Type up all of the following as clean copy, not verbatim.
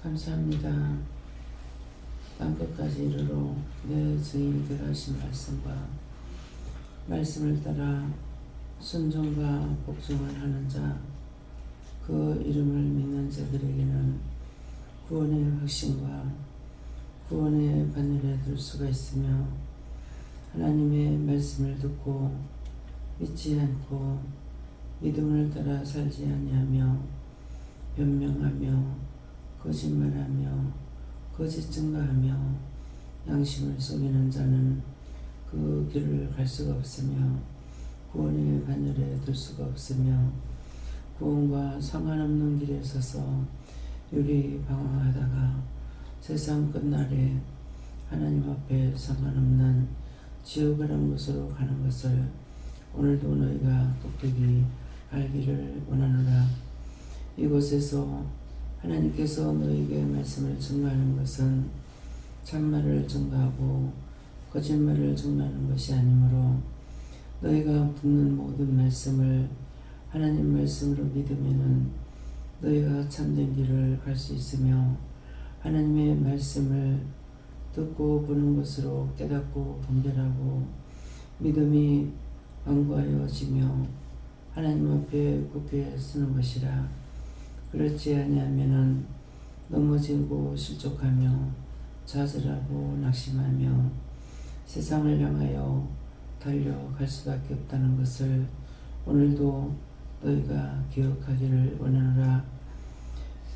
감사합니다. 땅끝까지 이르러 내 증인이 되라 하신 말씀을 따라 순종과 복종을 하는 자, 그 이름을 믿는 자들에게는 구원의 확신과 구원의 바늘에 들 수가 있으며, 하나님의 말씀을 듣고 믿지 않고 믿음을 따라 살지 아니하며 변명하며 거짓말하며 거짓 증거하며 양심을 속이는 자는 그 길을 갈 수가 없으며 구원의 바늘에 들 수가 없으며, 구원과 상관없는 길에 서서 유리방황하다가 세상 끝날에 하나님 앞에 상관없는 지옥이라는 곳으로 가는 것을 오늘도 너희가 똑똑히 알기를 원하노라. 이곳에서 하나님께서 너희에게 말씀을 증거하는 것은 참말을 증거하고 거짓말을 증거하는 것이 아니므로, 너희가 듣는 모든 말씀을 하나님 말씀으로 믿으면은 너희가 참된 길을 갈 수 있으며, 하나님의 말씀을 듣고 보는 것으로 깨닫고 분별하고 믿음이 완고하여지며 하나님 앞에 굳게 서는 것이라. 그렇지 아니하면은 넘어지고 실족하며 좌절하고 낙심하며 세상을 향하여 달려갈 수밖에 없다는 것을 오늘도 너희가 기억하기를 원하노라.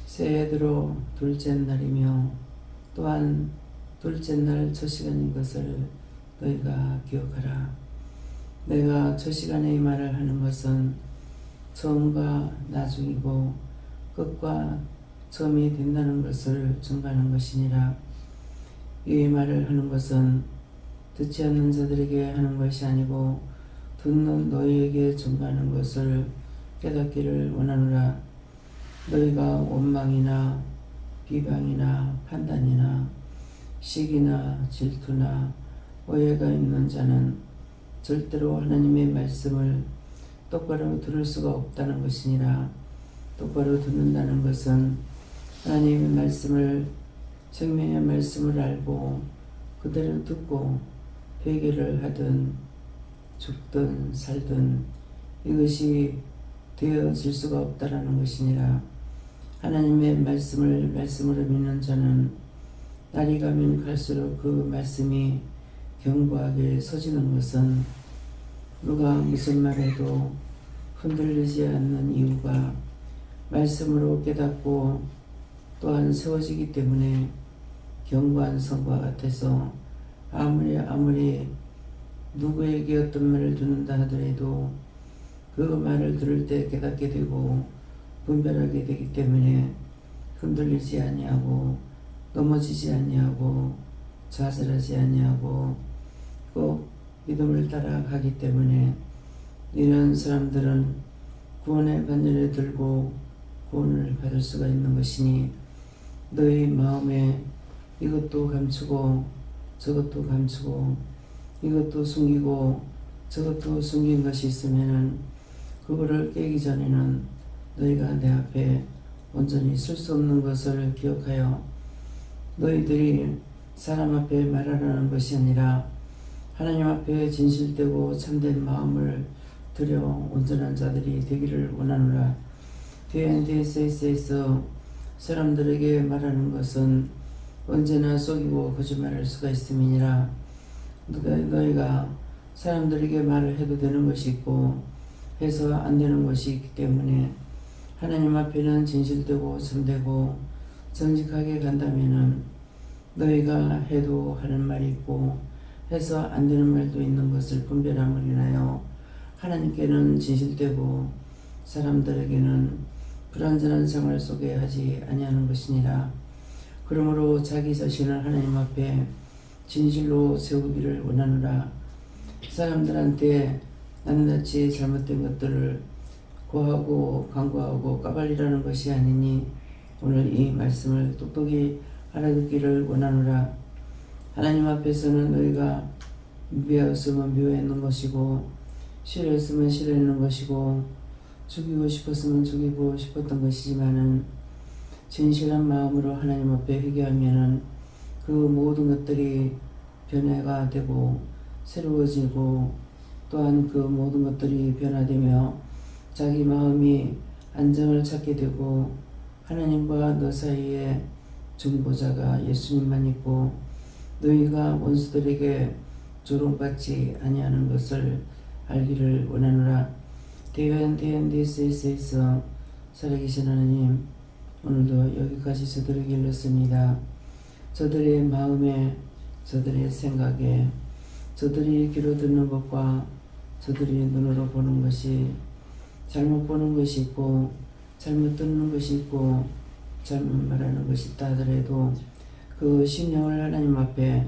새해 들어 둘째 날이며 또한 둘째 날 첫 시간인 것을 너희가 기억하라. 내가 첫 시간에 이 말을 하는 것은 처음과 나중이고 끝과 처음이 된다는 것을 증거하는 것이니라. 이 말을 하는 것은 듣지 않는 자들에게 하는 것이 아니고 듣는 너희에게 증거하는 것을 깨닫기를 원하노라. 너희가 원망이나 비방이나 판단이나 시기나 질투나 오해가 있는 자는 절대로 하나님의 말씀을 똑바로 들을 수가 없다는 것이니라. 똑바로 듣는다는 것은 하나님의 말씀을, 생명의 말씀을 알고 그대로 듣고 회개를 하든 죽든 살든 이것이 되어질 수가 없다라는 것이니라. 하나님의 말씀을 말씀으로 믿는 자는 날이 가면 갈수록 그 말씀이 견고하게 서지는 것은 누가 무슨 말해도 흔들리지 않는 이유가 말씀으로 깨닫고 또한 세워지기 때문에 견고한 성과 같아서 아무리 누구에게 어떤 말을 듣는다 하더라도 그 말을 들을 때 깨닫게 되고 분별하게 되기 때문에 흔들리지 아니하고 넘어지지 아니하고 좌절하지 아니하고 꼭 믿음을 따라가기 때문에 이런 사람들은 구원의 바늘을 들고 구원을 받을 수가 있는 것이니, 너희 마음에 이것도 감추고 저것도 감추고 이것도 숨기고 저것도 숨긴 것이 있으면은 그거를 깨기 전에는 너희가 내 앞에 온전히 쓸 수 없는 것을 기억하여 너희들이 사람 앞에 말하라는 것이 아니라 하나님 앞에 진실되고 참된 마음을 들여 온전한 자들이 되기를 원하노라. DNDSS에서 사람들에게 말하는 것은 언제나 속이고 거짓말할 수가 있음이니라. 너희가 사람들에게 말을 해도 되는 것이 있고 해서 안 되는 것이 있기 때문에 하나님 앞에는 진실되고 참되고 정직하게 간다면은 너희가 해도 하는 말이 있고 해서 안 되는 말도 있는 것을 분별함을 인하여 하나님께는 진실되고 사람들에게는 불완전한 생활 속에 하지 아니하는 것이니라. 그러므로 자기 자신을 하나님 앞에 진실로 세우기를 원하노라. 사람들한테 낱낱이 잘못된 것들을 고하고 간구하고 까발리라는 것이 아니니 오늘 이 말씀을 똑똑히 알아듣기를 원하노라. 하나님 앞에서는 너희가 미워했으면 미워했는 것이고 싫어했으면 싫어했는 것이고 죽이고 싶었으면 죽이고 싶었던 것이지만은 진실한 마음으로 하나님 앞에 회개하면은 그 모든 것들이 변화가 되고 새로워지고 또한 그 모든 것들이 변화되며 자기 마음이 안정을 찾게 되고 하나님과 너 사이에 중보자가 예수님만 있고 너희가 원수들에게 조롱받지 아니하는 것을 알기를 원하노라. 대연 데스에서 살아계신 하나님, 오늘도 여기까지 저들에게 일렀습니다. 저들의 마음에, 저들의 생각에, 저들이 귀로 듣는 것과 저들이 눈으로 보는 것이 잘못 보는 것이 있고 잘못 듣는 것이 있고 잘못 말하는 것이 있다 하더라도 그 심령을 하나님 앞에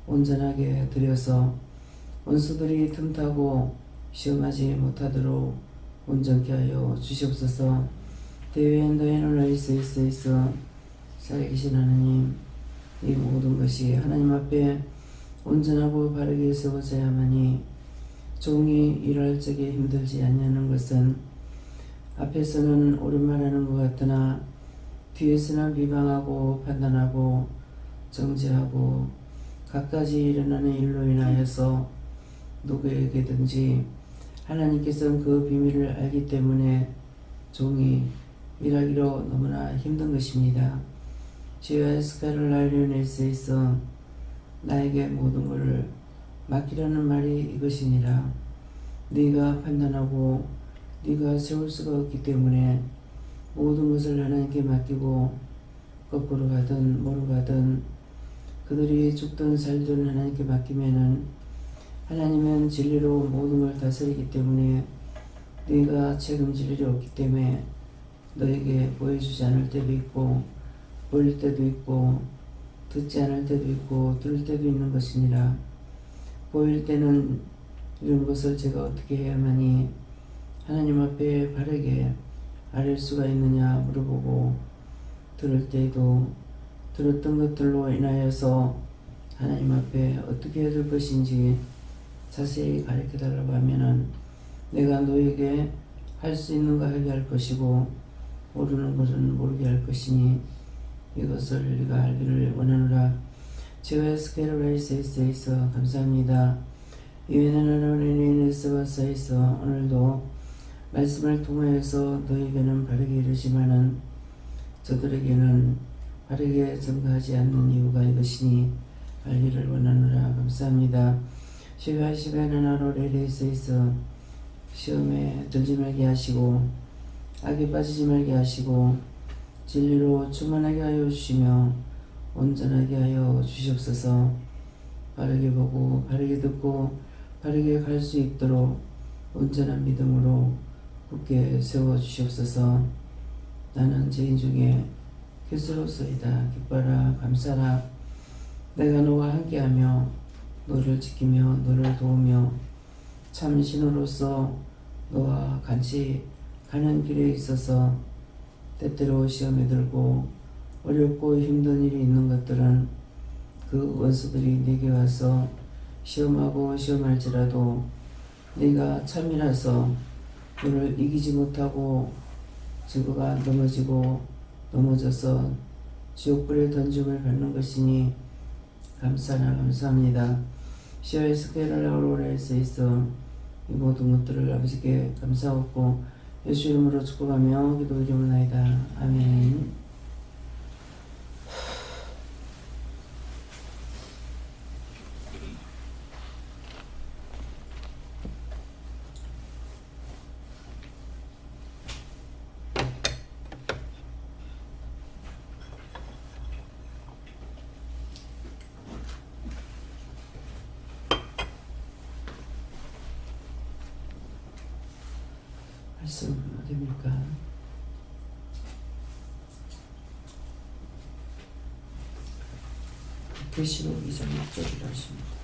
온전하게 드려서 원수들이 틈타고 시험하지 못하도록 온전케 하여 주시옵소서. 대외엔 너희는 있어 살아계신 하나님, 이 모든 것이 하나님 앞에 온전하고 바르게 세워져야만이 종이 일할 적에 힘들지 않냐는 것은 앞에서는 옳은 말하는 것 같으나 뒤에서는 비방하고 판단하고 정죄하고 갖가지 일어나는 일로 인하여서 누구에게든지 하나님께서는 그 비밀을 알기 때문에 종이 일하기로 너무나 힘든 것입니다. 주여 스카를라이온에서 나에게 모든 것을 맡기라는 말이 이것이니라. 네가 판단하고 네가 세울 수가 없기 때문에 모든 것을 하나님께 맡기고 거꾸로 가든 뭐로 가든 그들이 죽든 살든 하나님께 맡기면은 하나님은 진리로 모든 걸 다스리기 때문에 네가 책임질 일이 없기 때문에 너에게 보여주지 않을 때도 있고 보일 때도 있고 듣지 않을 때도 있고 들을 때도 있는 것이니라. 보일 때는 이런 것을 제가 어떻게 해야만이 하나님 앞에 바르게 아릴 수가 있느냐 물어보고 들을 때에도 들었던 것들로 인하여서 하나님 앞에 어떻게 해야 될 것인지 자세히 가르쳐달라고 하면은 내가 너에게 할 수 있는 거 하게 할 것이고 모르는 것은 모르게 할 것이니 이것을 네가 알기를 원하노라. 제가 스케일라이스에서 감사합니다. 이외에는 하나님에서 오늘도 말씀을 통하여서 너에게는 바르게 이르지만은 저들에게는 바르게 전가하지 않는 이유가 이것이니 알기를 원하노라. 감사합니다. 시베는 하로레레스에서 시험에 들지 말게 하시고 악에 빠지지 말게 하시고 진리로 충만하게 하여 주시며 온전하게 하여 주시옵소서. 바르게 보고 바르게 듣고 바르게 갈 수 있도록 온전한 믿음으로 굳게 세워 주시옵소서. 나는 죄인 중에 괴수로소이다. 기뻐라 감사라. 내가 너와 함께하며 너를 지키며 너를 도우며 참 신우로서 너와 같이 가는 길에 있어서 때때로 시험에 들고 어렵고 힘든 일이 있는 것들은 그 원수들이 네게 와서 시험하고 시험할지라도 네가 참이라서 너를 이기지 못하고 저그가 넘어지고 넘어져서 지옥불에 던짐을 받는 것이니 감사나 감사합니다. 시아에스케랄라오로라에서 있어 이 모든 것들을 아버지께 감사하고 예수 이름으로 축복하며 기도드리옵나이다. 아멘. 말씀 어디입니까? 계시록 2장 6절이라 하십니다.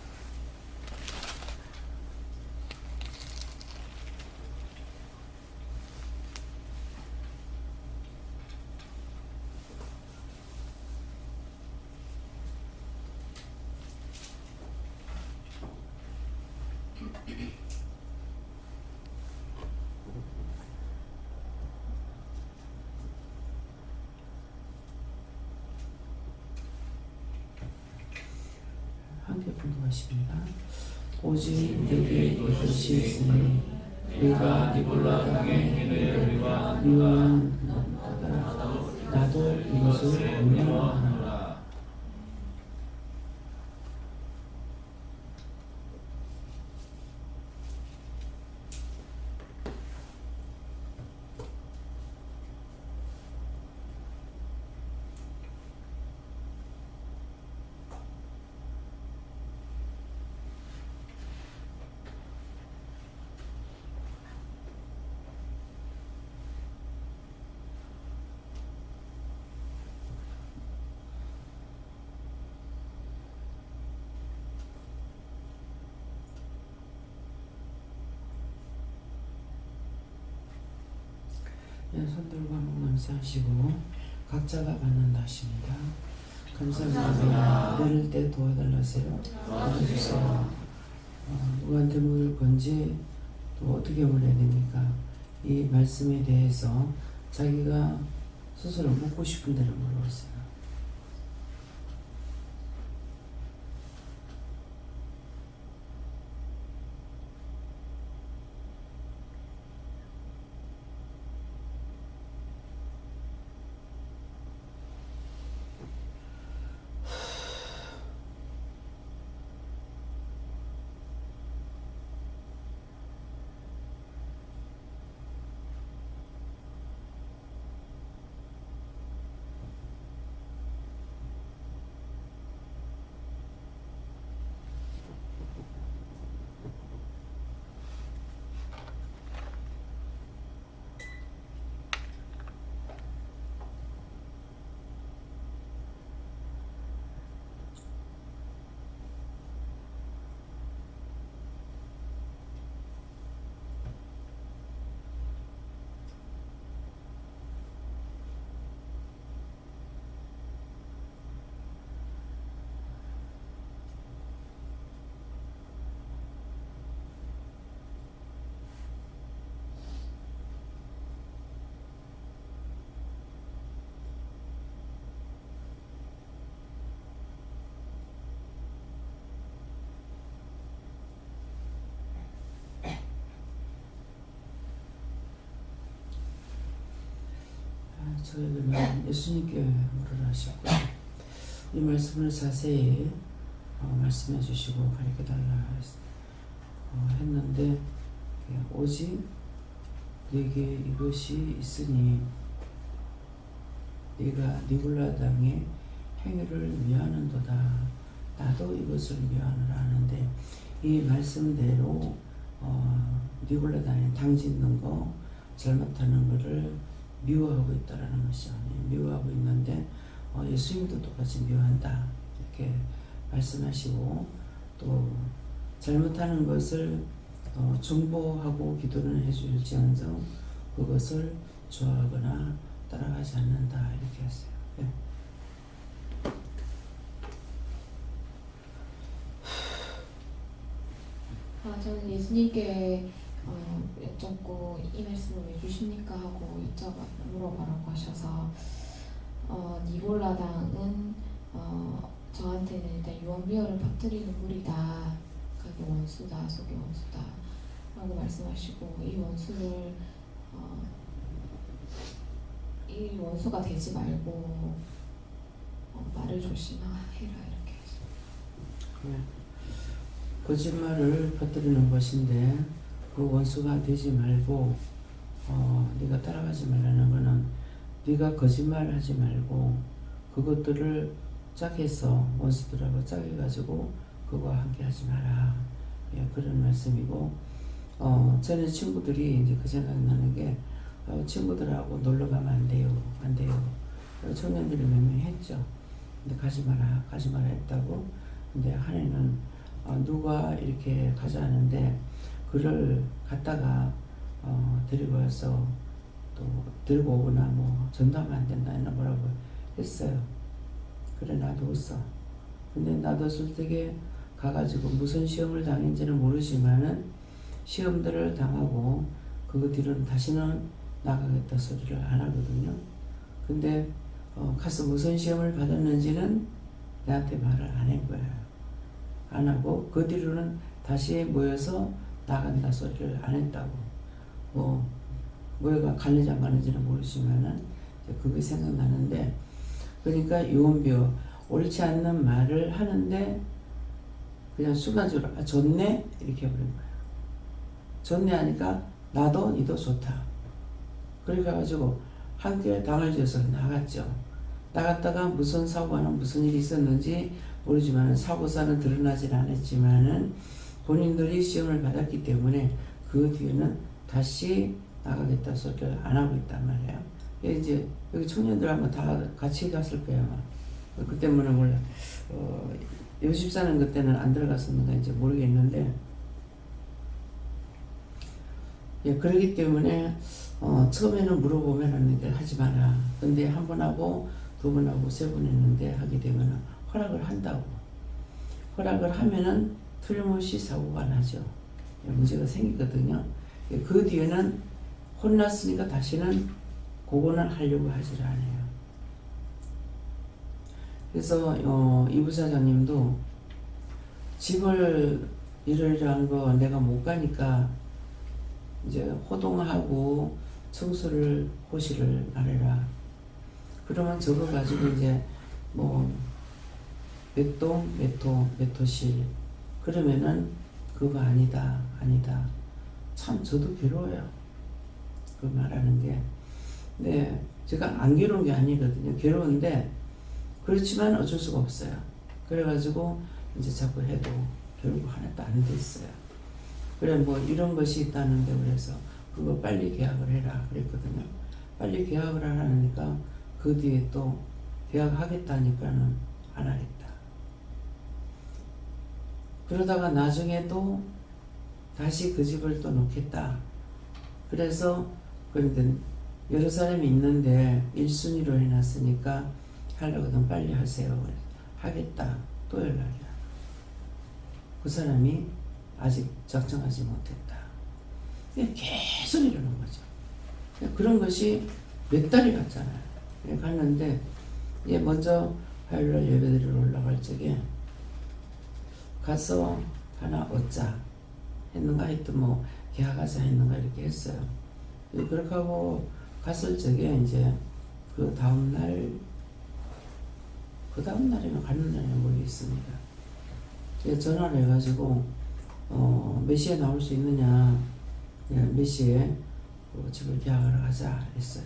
함께 공동하십니다. 오직 내게 이것이 있으니 네가 니골라 땅의 행위를 미워하는 나도 이것을 미워하노라. 손들고 한번 감사하시고 각자가 받는다 하십니다. 감사합니다. 내릴 때 도와달라세요. 도와주세요. 누구한테 물을 건지 또 어떻게 물어야 됩니까? 이 말씀에 대해서 자기가 스스로 묻고 싶은 대로 물어보세요. 저에게는 예수님께 물으라 하셨고요. 이 말씀을 자세히 말씀해 주시고 가르쳐 달라 했는데 오직 내게 이것이 있으니 네가 니골라 땅의 행위를 미워하는도다. 나도 이것을 미워하노라 하는데 이 말씀대로 니골라 땅에 당 짓는 거 잘못하는 거를 미워하고 있다라는 것이죠. 미워하고 있는데 예수님도 똑같이 미워한다 이렇게 말씀하시고 또 잘못하는 것을 중보하고 기도를 해줄지언정 그것을 좋아하거나 따라가지 않는다 이렇게 했어요. 네. 저는 예수님께 여쭙고 이 말씀을 왜 주십니까 하고 물어봐라고 하셔서 니골라 당은 저한테는 일단 유언비어를 퍼뜨리는 무리다. 그게 원수다, 속의 원수다 라고 말씀하시고 이 원수가 되지 말고 말을 조심하라 이렇게 하시죠. 네. 거짓말을 퍼뜨리는 것인데 그 원수가 되지 말고 네가 따라가지 말라는 거는 네가 거짓말하지 말고 그것들을 짝해서 원수들하고 짝해가지고 그거와 함께 하지 마라. 예, 그런 말씀이고 저는 친구들이 이제 그 생각나는 게 친구들하고 놀러 가면 안 돼요. 청년들이 몇 명 했죠. 근데 가지 마라 했다고. 근데 한 해는 누가 이렇게 가자 하는데 그를 갖다가 데리고 와서 또 들고 오거나 뭐 전도하면 안 된다 이런 뭐라고 했어요. 그래 놔뒀어. 근데 놔뒀을 때에 가가지고 무슨 시험을 당했는지는 모르지만은 시험들을 당하고 그거 뒤로는 다시는 나가겠다 소리를 안 하거든요. 근데 가서 무슨 시험을 받았는지는 나한테 말을 안 한 거예요. 안 하고 그 뒤로는 다시 모여서 나간다 소리를 안 했다고. 뭐가 갔는지 안 갔는지는 모르지만은 그게 생각나는데, 그러니까 유언비어 옳지 않는 말을 하는데 그냥 순간적으로 좋네 이렇게 해버린 거야. 좋네 하니까 나도 니도 좋다. 그래가지고 함께 당을 지어서 나갔죠. 나갔다가 무슨 사고는 무슨 일이 있었는지 모르지만 사고사는 드러나진 않았지만은 본인들이 시험을 받았기 때문에 그 뒤에는 다시 나가겠다 소리를 안 하고 있단 말이에요. 이제 여기 청년들하고 다 같이 갔을 거예요. 아마. 그 때문에 몰라. 요집사는 그때는 안 들어갔었는가 이제 모르겠는데, 예, 그러기 때문에 처음에는 물어보면은 하지 마라. 근데 한 번 하고 두 번 하고 세 번 했는데 하게 되면 허락을 한다고. 허락을 하면은 틀림없이 사고가 나죠. 문제가 생기거든요. 그 뒤에는 혼났으니까 다시는 그거는 하려고 하질 않아요. 그래서 이 부사장님도 집을 이러이러한 거 내가 못 가니까 이제 호동하고 청소를 호시를 말해라. 그러면 저거 가지고 이제 몇 동, 몇 호실 그러면은 그거 아니다. 참 저도 괴로워요. 그 말하는 게. 네, 제가 안 괴로운 게 아니거든요. 괴로운데 그렇지만 어쩔 수가 없어요. 그래가지고 이제 자꾸 해도 결국 하나도 안 됐어요. 그래 이런 것이 있다는데 그래서 그거 빨리 계약을 해라 그랬거든요. 빨리 계약을 하라니까 그 뒤에 또 계약하겠다니까는 안 하겠다. 그러다가 나중에 또 다시 그 집을 또 놓겠다. 그래서 그런데 여러 사람이 있는데 1순위로 해놨으니까 하려거든 빨리 하세요. 하겠다. 또 연락이야. 그 사람이 아직 작정하지 못했다. 계속 이러는 거죠. 그런 것이 몇 달이 갔잖아요. 갔는데 먼저 화요일날 예배드리러 올라갈 적에 가서 하나 얻자 했는가 하여튼 계약하자 했는가 이렇게 했어요. 그렇게 하고 갔을 적에 이제 그 다음날이면 가는 날이면 모르겠습니다. 전화를 해가지고 몇 시에 나올 수 있느냐, 몇 시에 집을 계약하러 가자 했어요.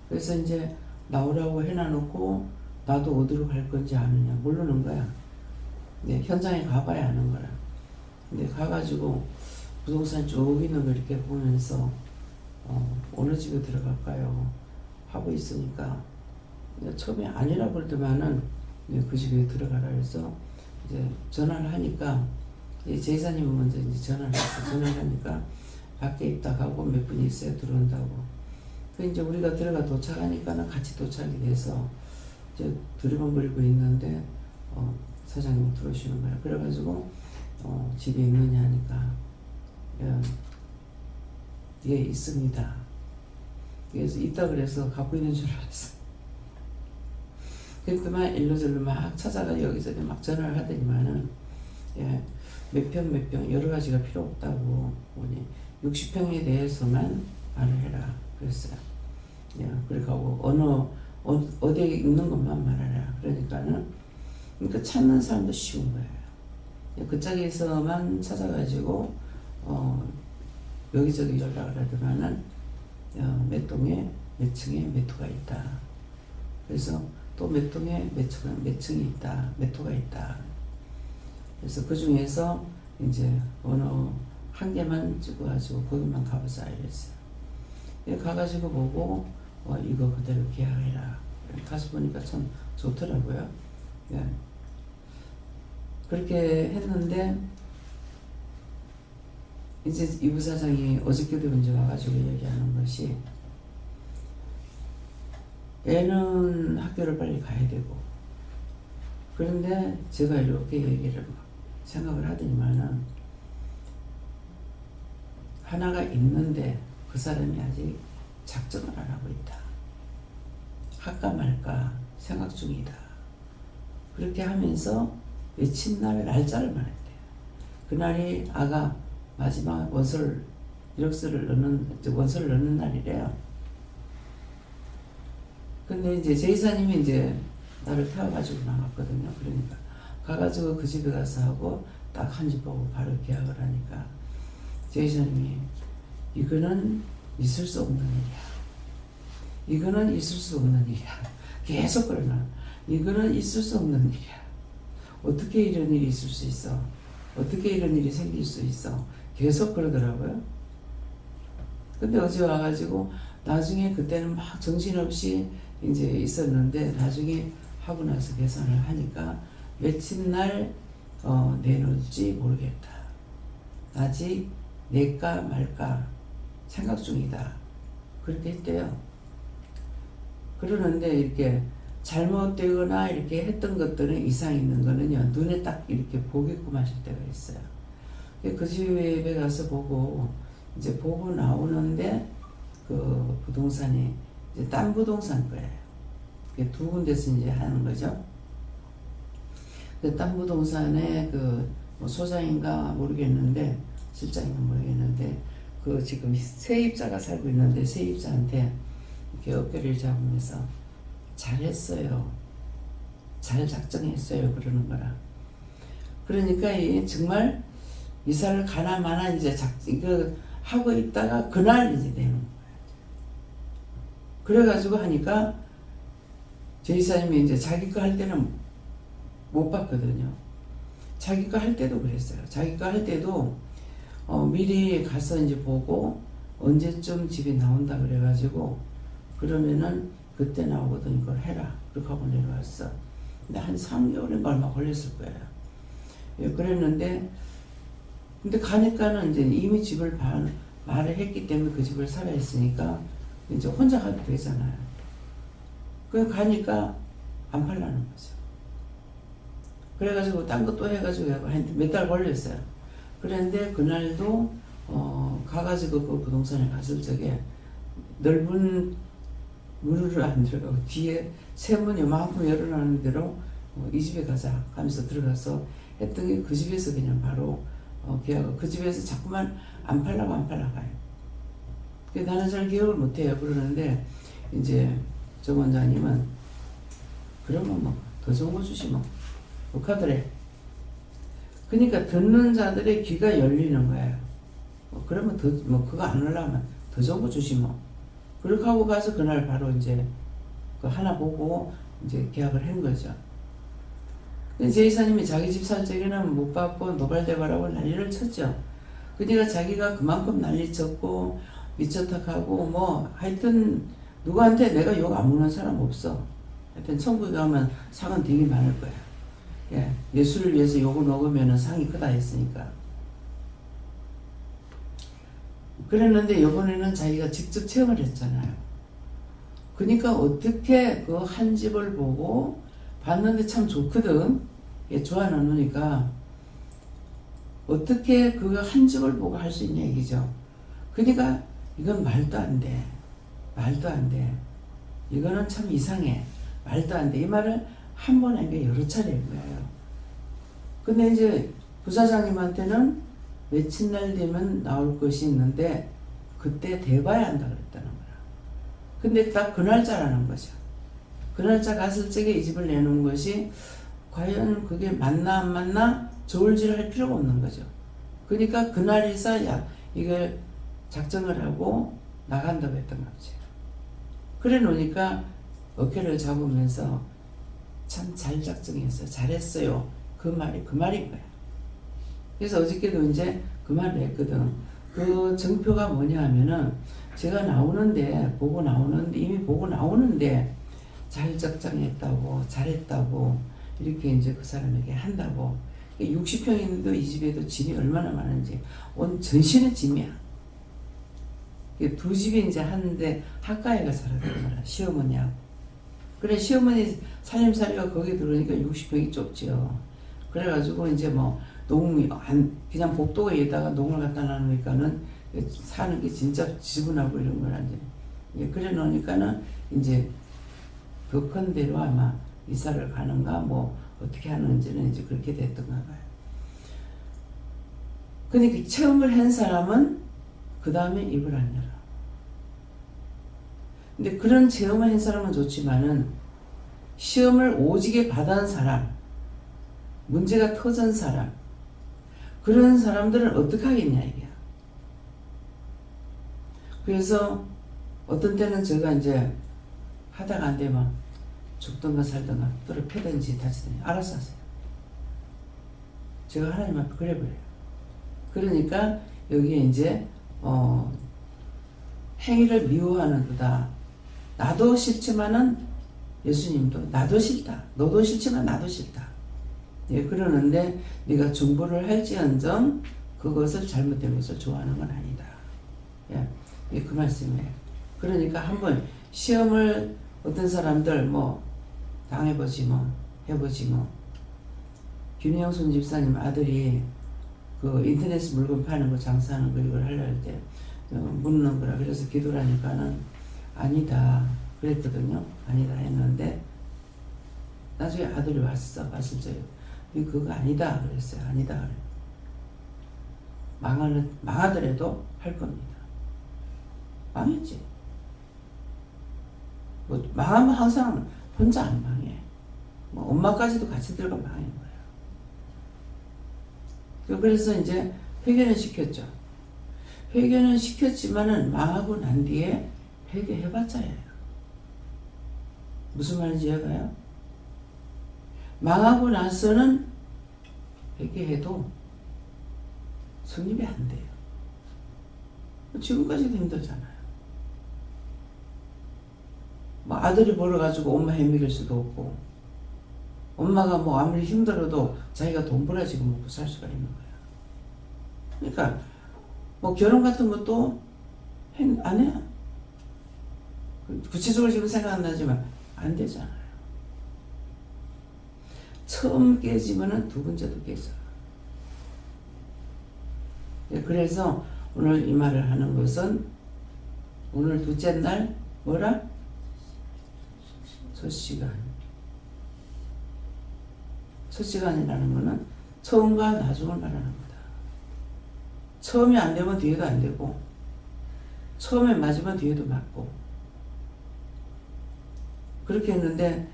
그래서 이제 나오라고 해놔놓고 나도 어디로 갈 건지 아느냐 모르는 거야. 네, 현장에 가봐야 아는 거라. 근데 가가지고 부동산 쭉 있는 거 이렇게 보면서 어느 집에 들어갈까요 하고 있으니까 처음에 아니라고 그러더만은 그 집에 들어가라 해서 이제 전화를 하니까 제사님은 먼저 이제 전화를 했어. 전화를 하니까 밖에 있다 가고 몇 분이 있어야 들어온다고. 그 이제 우리가 들어가 도착하니까는 같이 도착이 돼서 이제 두리번거리고 있는데 사장님 들어오시는 거야. 그래가지고 집에 있느냐 하니까 예 있습니다. 그래서 있다 그래서 갖고 있는 줄 알았어. 그랬더만 일로저로 막 찾아가 여기저기 막 전화를 하더니만은 몇 평 여러 가지가 필요 없다고 보니 60평에 대해서만 말을 해라 그랬어요. 그러니까 어디에 있는 것만 말하라. 그러니까 찾는 사람도 쉬운 거예요. 그 짝에서만 찾아가지고 여기저기 연락을 하더만은 몇 동에 몇 층에 몇 호가 있다. 그래서 또 몇 동에 몇 층이 있다, 몇 호가 있다. 그래서 그 중에서 이제 어느 한 개만 찍어가지고 거기만 가보자 이랬어요. 가가지고 보고 이거 그대로 계약해라. 가서 보니까 참 좋더라고요. 그렇게 했는데 이제 이 부사장이 어저께도 먼저 와가지고 얘기하는 것이 애는 학교를 빨리 가야 되고 그런데 제가 이렇게 얘기를 막 생각을 하더니만은 하나가 있는데 그 사람이 아직 작정을 안 하고 있다. 할까 말까 생각 중이다. 그렇게 하면서 외친날 날짜를 말했대요. 그날이 아가 마지막 이력서를 넣는 날이래요. 근데 이제 제이사님이 이제 나를 태워가지고 나갔거든요. 그러니까 가가지고 그 집에 가서 하고 딱 한 집 보고 바로 계약을 하니까 제이사님이 이거는 있을 수 없는 일이야. 이거는 있을 수 없는 일이야. 계속 그러나 이거는 있을 수 없는 일이야. 어떻게 이런 일이 있을 수 있어? 어떻게 이런 일이 생길 수 있어? 계속 그러더라고요. 근데 어제 와가지고 나중에 그때는 막 정신없이 이제 있었는데 나중에 하고 나서 계산을 하니까 며칠 날 내놓을지 모르겠다. 아직 낼까 말까 생각 중이다. 그렇게 했대요. 그러는데 이렇게 잘못되거나 이렇게 했던 것들은 이상 있는 거는요, 눈에 딱 이렇게 보게끔 하실 때가 있어요. 그 집에 가서 보고 이제 보고 나오는데 그 부동산이 이제 딴 부동산 거예요. 두 군데서 이제 하는 거죠. 그 딴 부동산에 뭐 소장인가 모르겠는데, 실장인가 모르겠는데, 그 지금 세입자가 살고 있는데 세입자한테 이렇게 어깨를 잡으면서 잘했어요. 잘 작정했어요. 그러는 거라. 그러니까 정말 이사를 가나 마나 이제 이거 하고 있다가 그날 이제 내는 거예요. 그래가지고 하니까 제 이사님이 이제 자기 거 할 때는 못 봤거든요. 자기 거 할 때도 그랬어요. 자기 거 할 때도 미리 가서 이제 보고 언제쯤 집이 나온다 그래가지고 그러면은 그때 나오거든 이걸 해라. 그렇게 하고 내려왔어. 근데 한 3개월인가 얼마 걸렸을 거예요. 예, 그랬는데 근데 가니까는 이제 이미 집을 말을 했기 때문에 그 집을 사야 했으니까 이제 혼자 가도 되잖아요. 그래 가니까 안 팔라는 거죠. 그래가지고 딴 것도 해가지고 몇 달 걸렸어요. 그런데 그날도 가가지고 그 부동산에 갔을 적에 넓은 문을 안 들어가고 뒤에 세문 요만큼 열어놓는 대로 이 집에 가자 하면서 들어가서 했던 게 그 집에서 그냥 바로 계약을 그 집에서 자꾸만 안 팔라고 가요. 나는 잘 기억을 못해요. 그러는데 이제 정 원장님은 그러면 뭐 더 좋은 거 주시 뭐 북하더래. 그러니까 듣는 자들의 귀가 열리는 거예요. 그러면 그거 안 하려면 더 좋은 거 주시 뭐. 그렇게 하고 가서 그날 바로 이제 그 하나 보고 이제 계약을 한 거죠. 제 이사님이 자기 집 살 적에는 못 받고 노발대발하고 난리를 쳤죠. 그러니까 자기가 그만큼 난리 쳤고 미쳐탁하고 뭐 하여튼 누구한테 내가 욕 안 먹는 사람 없어. 하여튼 천국에 가면 상은 되게 많을 거야. 예, 예수를 위해서 욕을 먹으면 상이 크다 했으니까. 그랬는데 이번에는 자기가 직접 체험을 했잖아요. 그러니까 어떻게 그 한 집을 보고 봤는데 참 좋거든. 예, 좋아 놓으니까 어떻게 그 한 집을 보고 할 수 있냐 얘기죠. 그러니까 이건 말도 안 돼. 말도 안 돼. 이거는 참 이상해. 말도 안 돼. 이 말을 한 번 한 게 여러 차례인 거예요. 근데 이제 부사장님한테는 며칠 날 되면 나올 것이 있는데 그때 대봐야 한다 그랬다는 거야. 근데 딱 그 날짜라는 거죠. 그 날짜 갔을 적에 이 집을 내놓은 것이 과연 그게 맞나 안 맞나 저울질을 할 필요가 없는 거죠. 그러니까 그날이서 이걸 작정을 하고 나간다고 했던 거죠. 그래 놓으니까 어깨를 잡으면서 참 잘 작정했어요. 잘했어요. 그 말인 거야. 그래서 어저께도 이제 그 말을 했거든. 그 정표가 뭐냐 하면은 제가 이미 보고 나오는데 잘 작정했다고, 잘했다고, 이렇게 이제 그 사람에게 한다고. 60평인데도 이 집에도 짐이 얼마나 많은지, 온 전신의 짐이야. 두 집이 이제 하는데 학가에가 살았던 거라, 시어머니하고. 그래, 시어머니 살림살이가 거기 들어오니까 60평이 좁지요. 그래가지고 이제 뭐, 그냥 복도에다가 농을 갖다 놔놓으니까는 사는 게 진짜 지분하고 이런 거라 이제. 그래 놓으니까는 이제 더 큰 데로 아마 이사를 가는가 뭐 어떻게 하는지는 이제 그렇게 됐던가 봐요. 그러니까 체험을 한 사람은 그 다음에 입을 안 열어. 근데 그런 체험을 한 사람은 좋지만은 시험을 오지게 받은 사람, 문제가 터진 사람, 그런 사람들은 어떻게 하겠냐 이게. 그래서 어떤 때는 제가 이제 하다가 안 되면 죽든가 살든가 또를 패든지 다치든지 알아서 하세요. 제가 하나님 앞에 그래버려요. 그러니까 여기에 이제 행위를 미워하는 거다. 나도 싫지만은 예수님도 나도 싫다. 너도 싫지만 나도 싫다. 예, 그러는데 네가 중보를 할지언정 그것을 잘못된 것을 좋아하는 건 아니다. 예, 예, 그 말씀이에요. 그러니까 한번 시험을 어떤 사람들 뭐 당해보지 뭐 해보지 뭐. 김영순 집사님 아들이 그 인터넷 물건 파는 거 장사하는 거 이걸 하려 할 때 묻는 거라 그래서 기도를 하니까는 아니다 그랬거든요. 아니다 했는데 나중에 아들이 왔을 적에 그거 아니다 그랬어요. 아니다 그래. 망하더라도 할 겁니다. 망했지. 뭐 망하면 항상 혼자 안 망해. 뭐 엄마까지도 같이 들어가 망한 거예요. 그래서 이제 회개는 시켰죠. 회개는 시켰지만은 망하고 난 뒤에 회개해봤자예요. 무슨 말인지 이해가요? 망하고 나서는 회개해도 성립이 안 돼요. 지금까지도 힘들잖아요. 뭐 아들이 벌어가지고 엄마 헤매길 수도 없고, 엄마가 뭐 아무리 힘들어도 자기가 돈 벌어지고 먹고 살 수가 있는 거야. 그러니까 뭐 결혼 같은 것도 안 해. 구체적으로 지금 생각 안 나지만 안 되잖아요. 처음 깨지면은 두 번째도 깨져. 그래서 오늘 이 말을 하는 것은 오늘 둘째 날 뭐라? 첫 시간. 첫 시간이라는 것은 처음과 나중을 말하는 거다. 처음이 안 되면 뒤에도 안 되고, 처음에 맞으면 뒤에도 맞고. 그렇게 했는데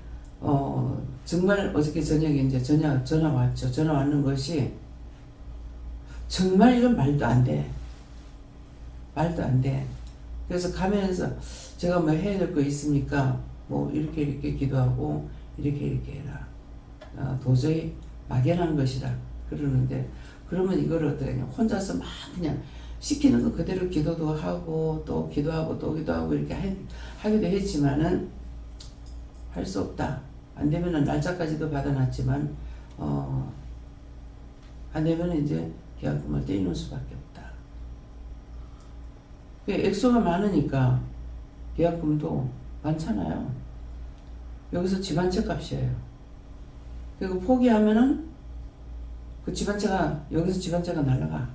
정말 어저께 저녁에 이제 전화 왔죠. 전화 왔는 것이 정말 이건 말도 안 돼. 말도 안 돼. 그래서 가면서 제가 뭐 해야 될 거 있습니까? 뭐 이렇게 기도하고 이렇게 해라. 도저히 막연한 것이라 그러는데, 그러면 이걸 어떻게 하냐. 혼자서 막 그냥 시키는 거 그대로 기도도 하고 또 기도하고 또 기도하고 이렇게 하기도 했지만은 할 수 없다. 안 되면은 날짜까지도 받아놨지만 안 되면은 이제 계약금을 떼이는 수밖에 없다. 액수가 많으니까 계약금도 많잖아요. 여기서 집 한 채 값이에요. 그리고 포기하면은 그 집 한 채가 여기서 집 한 채가 날아가.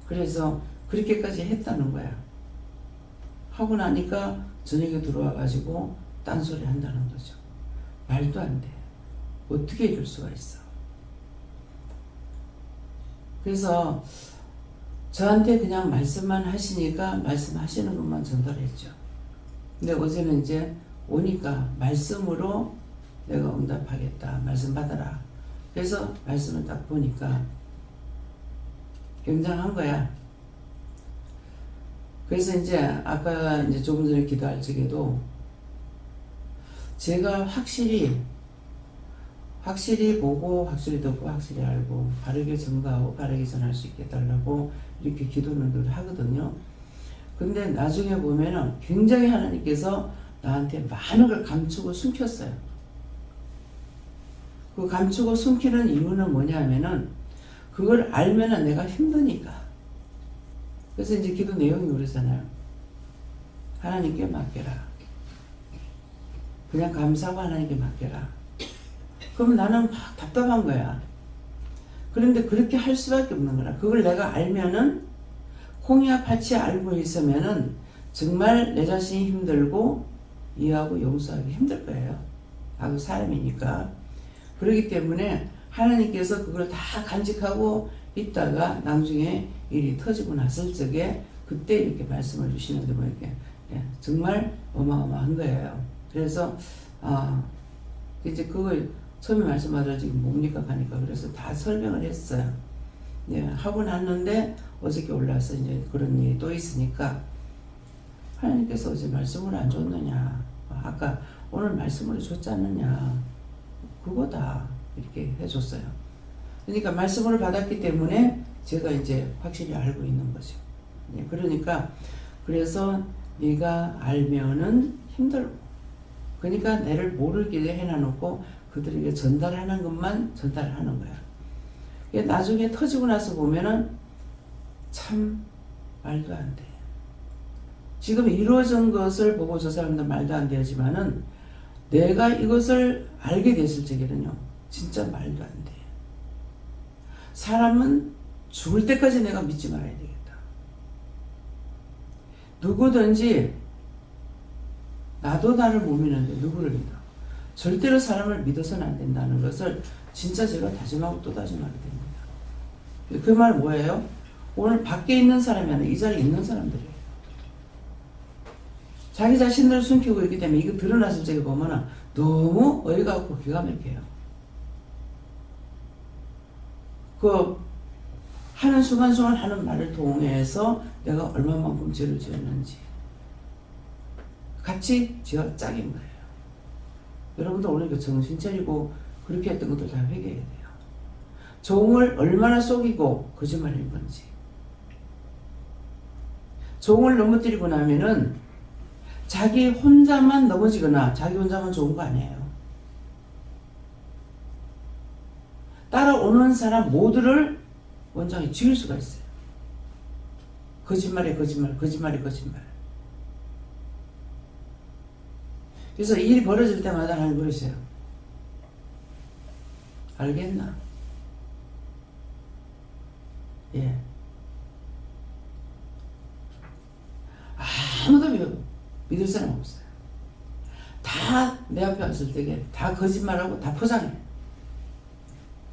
그래서 그렇게까지 했다는 거야. 하고 나니까 저녁에 들어와가지고 딴소리 한다는 거죠. 말도 안 돼. 어떻게 이럴 수가 있어. 그래서 저한테 그냥 말씀만 하시니까 말씀하시는 것만 전달했죠. 근데 어제는 이제 오니까 말씀으로 내가 응답하겠다. 말씀 받아라. 그래서 말씀을 딱 보니까 굉장한 거야. 그래서 이제 아까 이제 조금 전에 기도할 적에도 제가 확실히 보고 확실히 듣고 확실히 알고 바르게 전가하고 바르게 전할 수 있게 달라고 이렇게 기도는 늘 하거든요. 근데 나중에 보면은 굉장히 하나님께서 나한테 많은 걸 감추고 숨겼어요. 그 감추고 숨기는 이유는 뭐냐면은 그걸 알면은 내가 힘드니까. 그래서 이제 기도 내용이 그러잖아요. 하나님께 맡겨라. 그냥 감사하고 하나님께 맡겨라. 그럼 나는 막 답답한 거야. 그런데 그렇게 할 수밖에 없는 거라. 그걸 내가 알면은 콩이와 팥이 알고 있으면은 정말 내 자신이 힘들고 이해하고 용서하기 힘들 거예요. 다그 사람이니까. 그렇기 때문에 하나님께서 그걸 다 간직하고 있다가 나중에 일이 터지고 났을 적에 그때 이렇게 말씀을 주시는데 뭐 이렇게 정말 어마어마한 거예요. 그래서 이제 그걸 처음에 말씀하자 지금 뭡니까 하니까 그래서 다 설명을 했어요. 하고 났는데 어저께 올라와서 이제 그런 일이 또 있으니까 하나님께서 어제 말씀을 안 줬느냐, 아까 오늘 말씀을 줬지 않느냐, 그거다 이렇게 해줬어요. 그러니까 말씀을 받았기 때문에 제가 이제 확실히 알고 있는 거죠. 그러니까 그래서 네가 알면은 힘들고, 그러니까 내를 모르게 해놔놓고 그들에게 전달하는 것만 전달하는 거야. 나중에 터지고 나서 보면은 참 말도 안 돼. 지금 이루어진 것을 보고 저 사람들 말도 안 되지만은 내가 이것을 알게 됐을 적에는요, 진짜 말도 안 돼. 사람은 죽을 때까지 내가 믿지 말아야 되겠다. 누구든지 나도 나를 못 믿는데 누구를 믿어? 절대로 사람을 믿어서는 안 된다는 것을 진짜 제가 다짐하고 또 다짐하게 됩니다. 그 말 뭐예요? 오늘 밖에 있는 사람이 아니라 이 자리에 있는 사람들이에요. 자기 자신들을 숨기고 있기 때문에 이거 드러났을 적에 보면 너무 어이가 없고 기가 막혀요. 그 하는 순간순간 하는 말을 통해서 내가 얼마만큼 죄를 지었는지 같이 지어 짝인 거예요. 여러분들 오늘 그 정신 차리고 그렇게 했던 것들 다 회개해야 돼요. 종을 얼마나 속이고 거짓말인 건지. 종을 넘어뜨리고 나면은 자기 혼자만 넘어지거나 자기 혼자만 좋은 거 아니에요. 따라오는 사람 모두를 원장이 죽일 수가 있어요. 거짓말에 거짓말, 거짓말에 거짓말. 그래서 이 일이 벌어질 때마다 하나님 그러세요. 알겠나? 예. 아무도 믿을 사람 없어요. 다 내 앞에 왔을 때에 다 거짓말하고 다 포장해.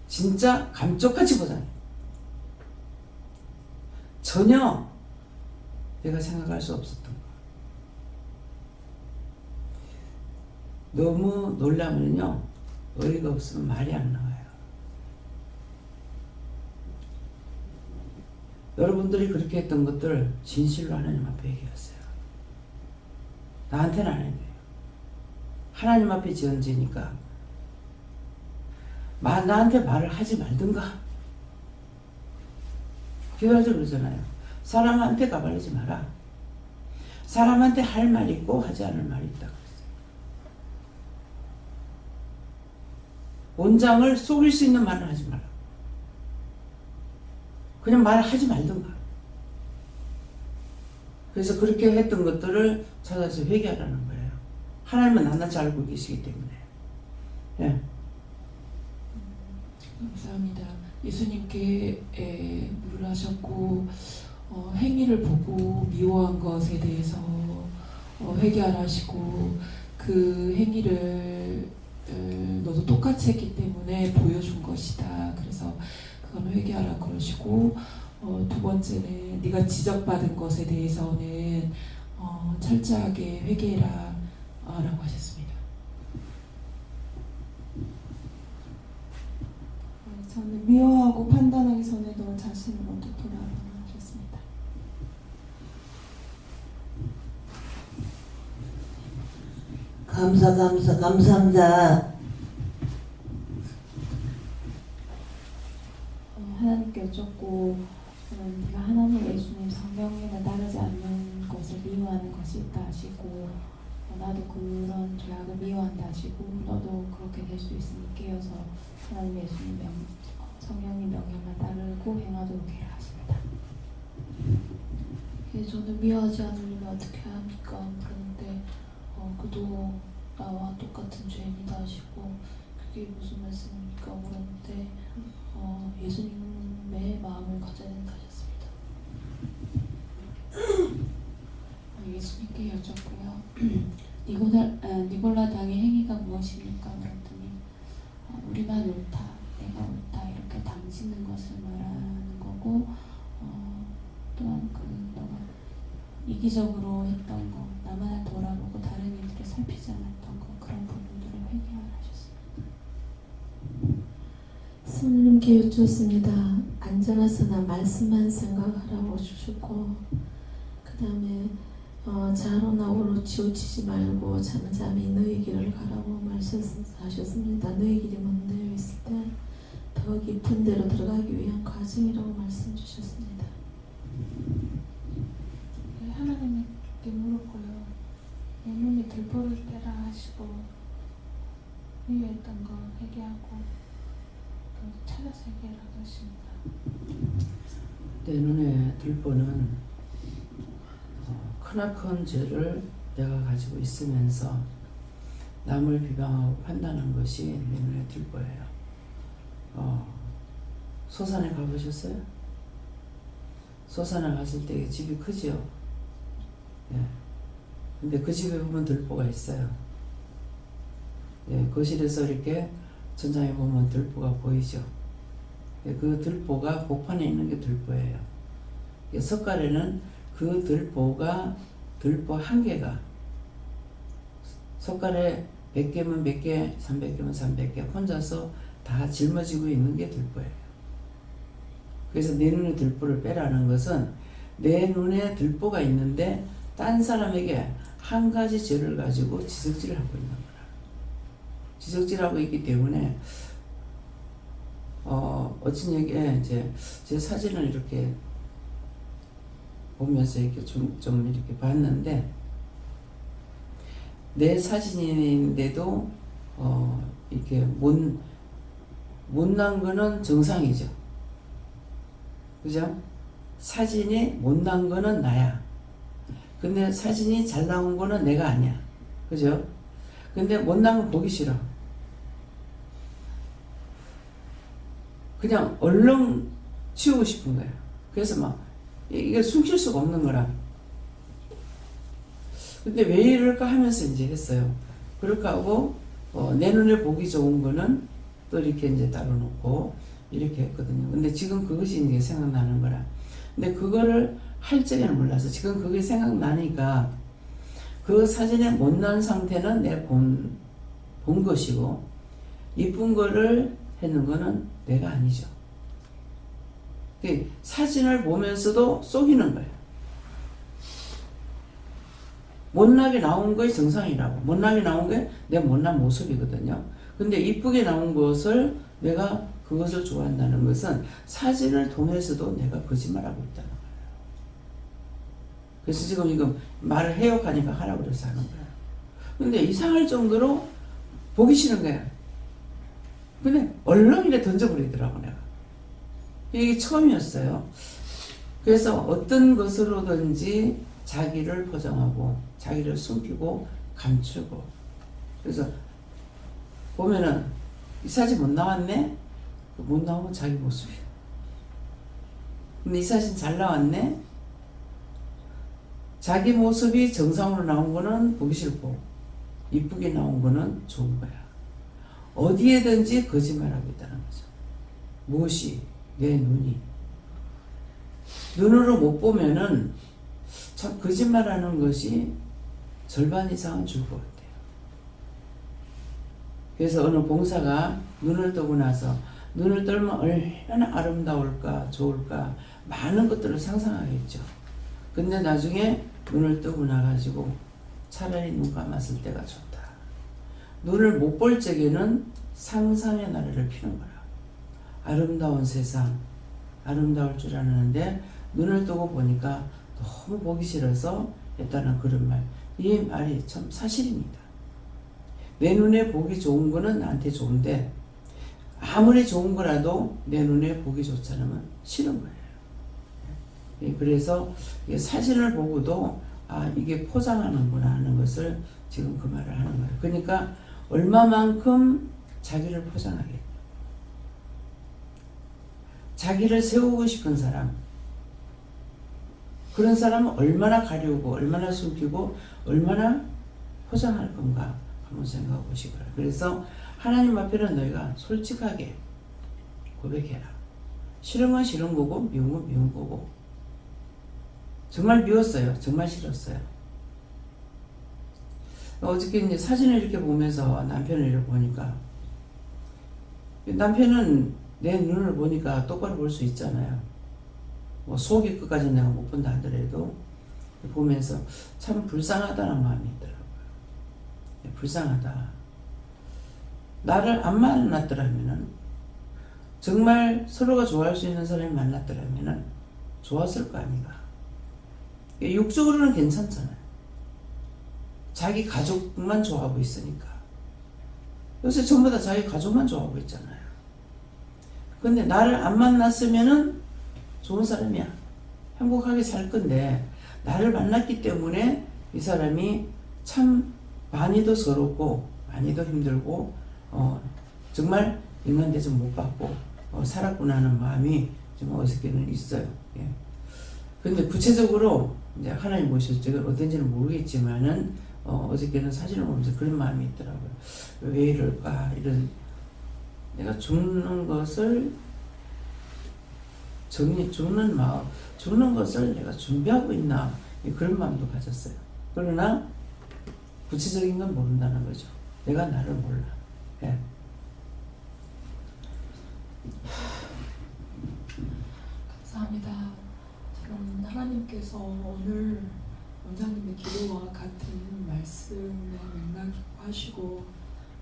진짜 감쪽같이 포장해. 전혀 내가 생각할 수 없었던 거. 너무 놀라면요, 어이가 없으면 말이 안 나와요. 여러분들이 그렇게 했던 것들 진실로 하나님 앞에 얘기했어요. 나한테는 안 해요. 하나님 앞에 지은 죄니까 나한테 말을 하지 말든가. 기도하죠 그러잖아요. 사람한테 가발리지 마라. 사람한테 할 말이 있고 하지 않을 말이 있다 그랬어요. 원장을 속일 수 있는 말을 하지 마라. 그냥 말을 하지 말든가. 그래서 그렇게 했던 것들을 찾아서 회개하라는 거예요. 하나님은 낱낱이 알고 계시기 때문에. 예. 감사합니다. 예수님께 물을 하셨고 행위를 보고 미워한 것에 대해서 회개하라 하시고 그 행위를 너도 똑같이 했기 때문에 보여준 것이다. 그래서 그건 회개하라 그러시고 두 번째는 네가 지적받은 것에 대해서는 철저하게 회개해라 라고 하셨습니다. 저는 미워하고 판단하기 전에 너 자신을 먼저 돌아보라 하셨습니다. 감사합니다. 하나님께 여쭙고 네가 하나님 예수님 성경에는 따르지 않는 것을 미워하는 것이 있다 하시고 나도 그런 죄악을 미워한다 하시고 너도 그렇게 될 수 있으니 깨어서 하나님 예수님 성령님 명령만 따르고 행하도록 해라 하십니다. 저는 미워하지 않으려면 어떻게 합니까? 그런데 그도 나와 똑같은 죄인이다 하시고 그게 무슨 말씀입니까? 물었는데 예수님의 마음을 가져야 된다 하셨습니다. 예수님께 여쭙고요. 니골라 당의 행위가 무엇 무엇입니까? 그랬더니 우리만 옳다, 내가 옳다 이렇게 당짓는 것을 말하는 거고 또한 너가 이기적으로 했던 거, 나만 돌아보고 다른 이들을 살피지 않았던 거, 그런 부분들을 회개하셨습니다. 스님께 여쭙습니다. 앉아서나 말씀만 생각하라고 주셨고, 그 다음에 자로나 우로 치우치지 말고 잠잠히 너희 길을 가라고 말씀하셨습니다. 너희 길이 먼데 있을 때 더 깊은 데로 들어가기 위한 과정이라고 말씀 주셨습니다. 하나님께 물었고요. 내 눈이 들보를 빼라 하시고 위에 있던 거 회개하고 또 찾아서 회개하라고 하십니다. 내 눈에 들보는 크나큰 죄를 내가 가지고 있으면서 남을 비방하고 판단한 것이 내 눈에 들보예요. 소산에 가보셨어요? 소산에 갔을 때 집이 크죠? 예. 근데 그 집에 보면 들보가 있어요. 예, 거실에서 이렇게 천장에 보면 들보가 보이죠? 예, 그 들보가 복판에 있는 게 들보예요. 예, 석가래는 그 들보가 들보 한 개가 석가래 100개면 100개, 300개면 300개 혼자서 다 짊어지고 있는 게 들보예요. 그래서 내 눈에 들보를 빼라는 것은 내 눈에 들보가 있는데 딴 사람에게 한 가지 죄를 가지고 지적질을 하고 있는 거라. 지적질하고 있기 때문에 어쩐 얘기에 이제 제 사진을 이렇게 보면서 이렇게 좀 이렇게 봤는데 내 사진인데도 이렇게 못난 거는 정상이죠. 그죠? 사진이 못난 거는 나야. 근데 사진이 잘 나온 거는 내가 아니야. 그죠? 근데 못난 건 보기 싫어. 그냥 얼른 치우고 싶은 거야. 그래서 막 이게 숨길 수가 없는 거라. 근데 왜 이럴까 하면서 이제 했어요. 그럴까 하고 내 눈에 보기 좋은 거는 또 이렇게 이제 따로 놓고 이렇게 했거든요. 근데 지금 그것이 이제 생각나는 거라. 근데 그거를 할 적에는 몰라서 지금 그게 생각나니까 그 사진의 못난 상태는 내가 본 것이고 이쁜 거를 했는 거는 내가 아니죠. 사진을 보면서도 속이는 거예요. 못나게 나온 거의 정상이라고. 못나게 나온 게 내 못난 모습이거든요. 근데 이쁘게 나온 것을 내가 그것을 좋아한다는 것은 사진을 통해서도 내가 거짓말하고 있다는 거예요. 그래서 지금 이거 말을 해역하니까 하라고 그래서 하는 거예요. 근데 이상할 정도로 보기 싫은 거야. 근데 얼렁이래 던져버리더라고 내가. 이게 처음이었어요. 그래서 어떤 것으로든지 자기를 포장하고 자기를 숨기고 감추고 그래서 보면은 이 사진 못 나왔네? 못 나오면 자기 모습이야. 근데 이 사진 잘 나왔네? 자기 모습이 정상으로 나온 거는 보기 싫고 이쁘게 나온 거는 좋은 거야. 어디에든지 거짓말하고 있다는 거죠. 무엇이? 내 눈이. 눈으로 못 보면은 참 거짓말하는 것이 절반 이상은 줄 것 같아요. 그래서 어느 봉사가 눈을 뜨고 나서 눈을 떨면 얼마나 아름다울까 좋을까 많은 것들을 상상하겠죠. 근데 나중에 눈을 뜨고 나가지고 차라리 눈 감았을 때가 좋다. 눈을 못 볼 적에는 상상의 나래를 피는 거라. 아름다운 세상, 아름다울 줄 아는데 눈을 뜨고 보니까 너무 보기 싫어서 했다는 그런 말. 이 말이 참 사실입니다. 내 눈에 보기 좋은 거는 나한테 좋은데 아무리 좋은 거라도 내 눈에 보기 좋지 않으면 싫은 거예요. 그래서 사진을 보고도 이게 포장하는구나 하는 것을 지금 그 말을 하는 거예요. 그러니까 얼마만큼 자기를 포장하겠다. 자기를 세우고 싶은 사람, 그런 사람은 얼마나 가려우고 얼마나 숨기고 얼마나 포장할 건가 한번 생각해 보시기 바랍니다. 그래서 하나님 앞에는 너희가 솔직하게 고백해라. 싫은 건 싫은 거고 미운 건 미운 거고. 정말 미웠어요. 정말 싫었어요. 어저께 이제 사진을 이렇게 보면서 남편을 이렇게 보니까 남편은 내 눈을 보니까 똑바로 볼 수 있잖아요. 뭐 속이 끝까지 내가 못 본다 하더라도 보면서 참 불쌍하다는 마음이 있더라고요. 불쌍하다. 나를 안 만났더라면은, 정말 서로가 좋아할 수 있는 사람이 만났더라면은 좋았을 거 아닌가. 육적으로는 괜찮잖아요. 자기 가족만 좋아하고 있으니까. 요새 전부 다 자기 가족만 좋아하고 있잖아요. 근데 나를 안 만났으면은 좋은 사람이야. 행복하게 살 건데, 나를 만났기 때문에 이 사람이 참 많이도 서럽고, 많이도 힘들고, 정말 인간 대접 못 받고, 살았구나 하는 마음이 좀 어저께는 있어요. 예. 근데 구체적으로, 이제 하나님 모실지 어떤지는 모르겠지만은, 어저께는 사진을 보면서 그런 마음이 있더라고요. 왜 이럴까? 이런, 내가 죽는 것을 죽는 마음, 죽는 것을 내가 준비하고 있나, 그런 마음도 가졌어요. 그러나 구체적인 건 모른다는 거죠. 내가 나를 몰라. 예. 감사합니다. 지금 하나님께서 오늘 원장님의 기도와 같은 말씀에 맥락하시고,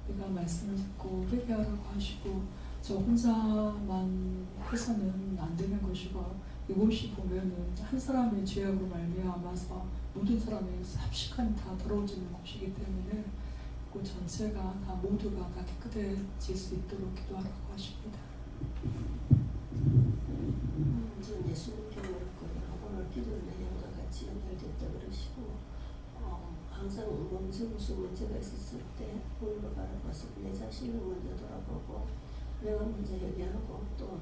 내가 말씀을 듣고 회개하라고 하시고, 저 혼자만 해서는 안 되는 것이고, 이곳이 보면은 한 사람의 죄악으로 말미암아서 모든 사람의 합식함이 다 더러워지는 곳이기 때문에 그 전체가 다 모두가 다 깨끗해질 수 있도록 기도하라고 하십니다. 예수님께서 오늘 기도 내용과 같이 연결됐다 그러시고, 항상 무슨 문제가 있었을 때 오늘로 바라봐서 내 자신을 먼저 돌아보고 내가 먼저 얘기하고 또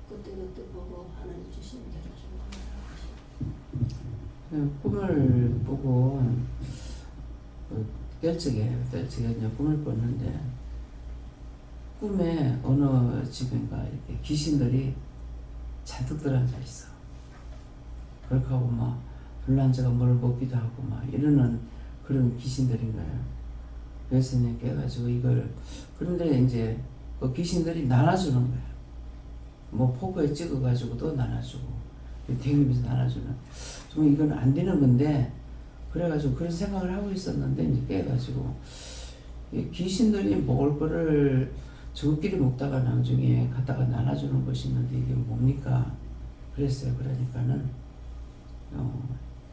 그때 보고 하나님 주시는 대로 좀 하라고 하시고. 꿈을 보고 결정해요. 꿈을 꿨는데 꿈에 어느 집인가 이렇게 귀신들이 잔뜩 들어앉아 있어. 그렇게 하고 막 불난자가 뭘 먹기도 하고 막 이러는 그런 귀신들인 거예요. 그래서 이제 깨가지고 이걸, 그런데 이제 그 귀신들이 나눠주는 거예요. 뭐 포크에 찍어가지고도 나눠주고 댕기면서 나눠주는. 좀 이건 안 되는 건데, 그래가지고 그런 생각을 하고 있었는데 이제 깨가지고 이 귀신들이 먹을 거를 저끼리 먹다가 나중에 갖다가 나눠주는 것이 있는데 이게 뭡니까? 그랬어요. 그러니까는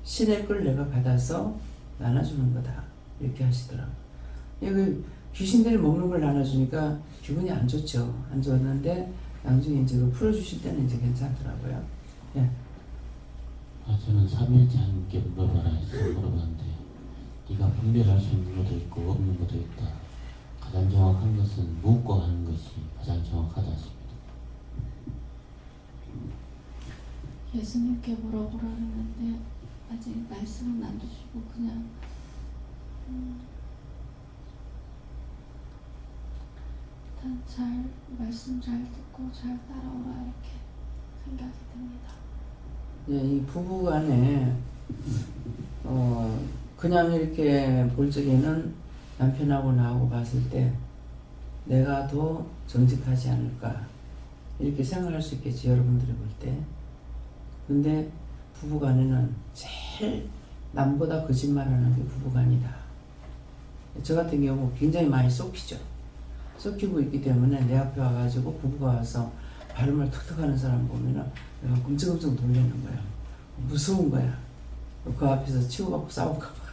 신의 걸 내가 받아서 나눠주는 거다 이렇게 하시더라고요. 그 귀신들이 먹는 걸 나눠주니까 기분이 안 좋죠. 안 좋았는데 나중에 이제 풀어주실 때는 이제 괜찮더라고요. 예. 저는 3일째 하나님께 물어봐라 해서 물어봤는데, 네가 분별할 수 있는 것도 있고 없는 것도 있다. 가장 정확한 것은 묻고 하는 것이 가장 정확하다 싶습니다. 예수님께 물어보라 했는데 아직 말씀은 안 주시고 그냥 일단 잘 말씀 잘 듣고 잘 따라오라 이렇게 생각이 듭니다. 예, 이 부부간에 그냥 이렇게 볼 적에는 남편하고 나하고 봤을 때 내가 더 정직하지 않을까 이렇게 생각할 수 있겠지, 여러분들이 볼 때. 근데 부부간에는 제일 남보다 거짓말하는 게 부부간이다. 저 같은 경우 굉장히 많이 쏙히죠. 쏙히고 있기 때문에 내 앞에 와가지고 부부가 와서 발음을 턱턱하는 사람 보면은 내가 끔찍끔찍 놀리는 거야. 무서운 거야. 그 앞에서 치고받고 싸울까 봐.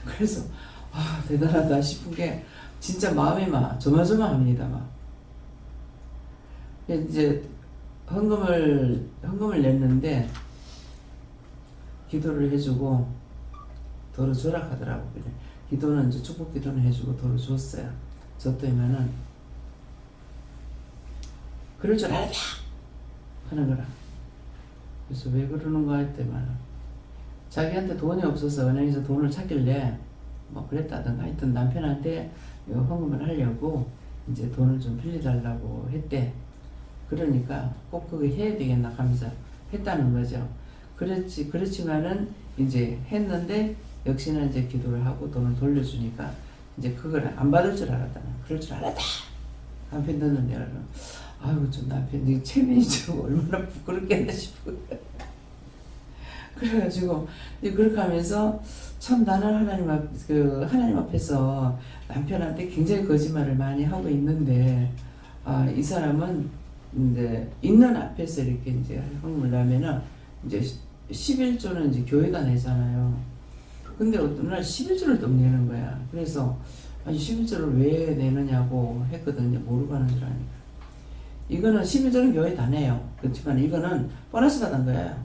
그래서 대단하다 싶은 게 진짜 마음이 막 조마조마합니다. 막 이제 헌금을 냈는데 기도를 해주고 도로 주라 하더라고. 그래. 기도는 이제 축복 기도는 해주고 도로 줬어요. 줬더니만은 그럴 줄 알다 하는 거라. 그래서 왜 그러는가 했더니만 자기한테 돈이 없어서 은행에서 돈을 찾길래 뭐 그랬다든가 하여튼 남편한테 헌금을 하려고 이제 돈을 좀 빌려달라고 했대. 그러니까 꼭 그거 해야 되겠나 하면서 했다는 거죠. 그렇지만은 이제 했는데 역시나 이제 기도를 하고 돈을 돌려주니까 이제 그걸 안 받을 줄 알았다는, 그럴 줄 알았다. 남편 듣는데 아이고 좀 남편이 체면이 좀 얼마나 부끄럽겠나 싶고 그래가지고 이제 그렇게 하면서 참 나는 하나님 앞에서 남편한테 굉장히 거짓말을 많이 하고 있는데 이 사람은 이제 있는 앞에서 이렇게 이제 헌금을 하면은 이제 11조는 이제 교회가 내잖아요. 근데 어떤 날 11조를 또 내는 거야. 그래서 아니 11조를 왜 내느냐고 했거든요. 모르고 하는 줄 아니까. 이거는 11조는 교회 다 내요. 그렇지만 이거는 보너스 받은 거예요.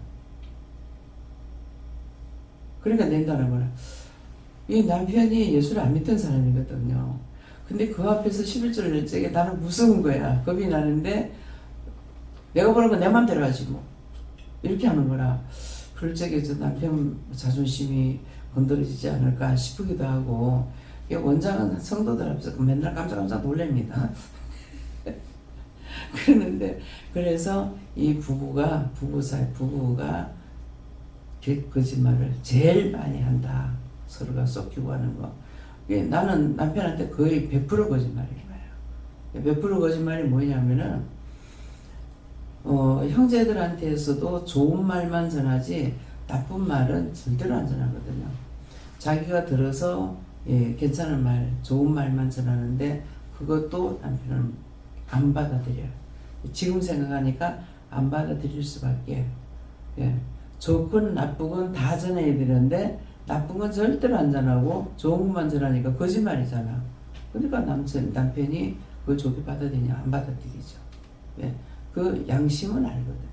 그러니까 낸다는 거야. 이 남편이 예수를 안 믿던 사람이거든요. 근데 그 앞에서 11조를 낼 적에 나는 무서운 거야. 겁이 나는데 내가 보는 건 내 맘대로 하지 뭐. 이렇게 하는 거라. 그럴 적에 저 남편 자존심이 건드려지지 않을까 싶기도 하고, 원장은 성도들 앞에서 맨날 깜짝깜짝 놀랍니다. 그러는데, 그래서 이 부부가 거짓말을 제일 많이 한다. 서로가 속이고 하는 거. 나는 남편한테 거의 100% 거짓말인 거예요. 100% 거짓말이 뭐냐면은, 형제들한테서도 좋은 말만 전하지 나쁜 말은 절대로 안 전하거든요. 자기가 들어서 괜찮은 말, 좋은 말만 전하는데 그것도 남편은 안 받아들여요. 지금 생각하니까 안 받아들일 수밖에. 좋건 나쁘건 다 전해야 되는데 나쁜 건 절대로 안 전하고 좋은 것만 전하니까 거짓말이잖아. 그러니까 남편이 그걸 좋게 받아들이냐 안 받아들이죠. 그 양심은 알거든요.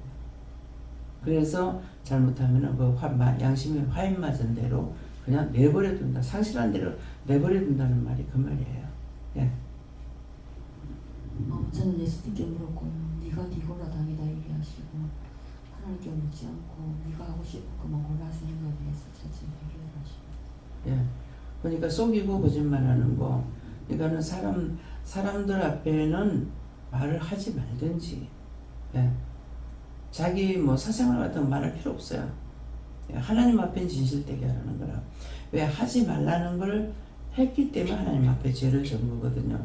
그래서 잘못하면 그 양심이 화인 맞은 대로 그냥 내버려 둔다. 상실한 대로 내버려 둔다는 말이 그 말이에요. 저는 예수님께 물었고요. 네가 네고라 당이다 얘기하시고 하나님께 묻지 않고 네가 하고 싶은 것만 골라서 행하면서 자체 해결하시고. 그러니까 속이고 거짓말하는 거. 이거는 사람들 앞에는 말을 하지 말든지. 자기 사생활 같은 거 말할 필요 없어요. 하나님 앞엔 진실되게 하라는 거라. 왜 하지 말라는 걸 했기 때문에 하나님 앞에 죄를 진 거거든요.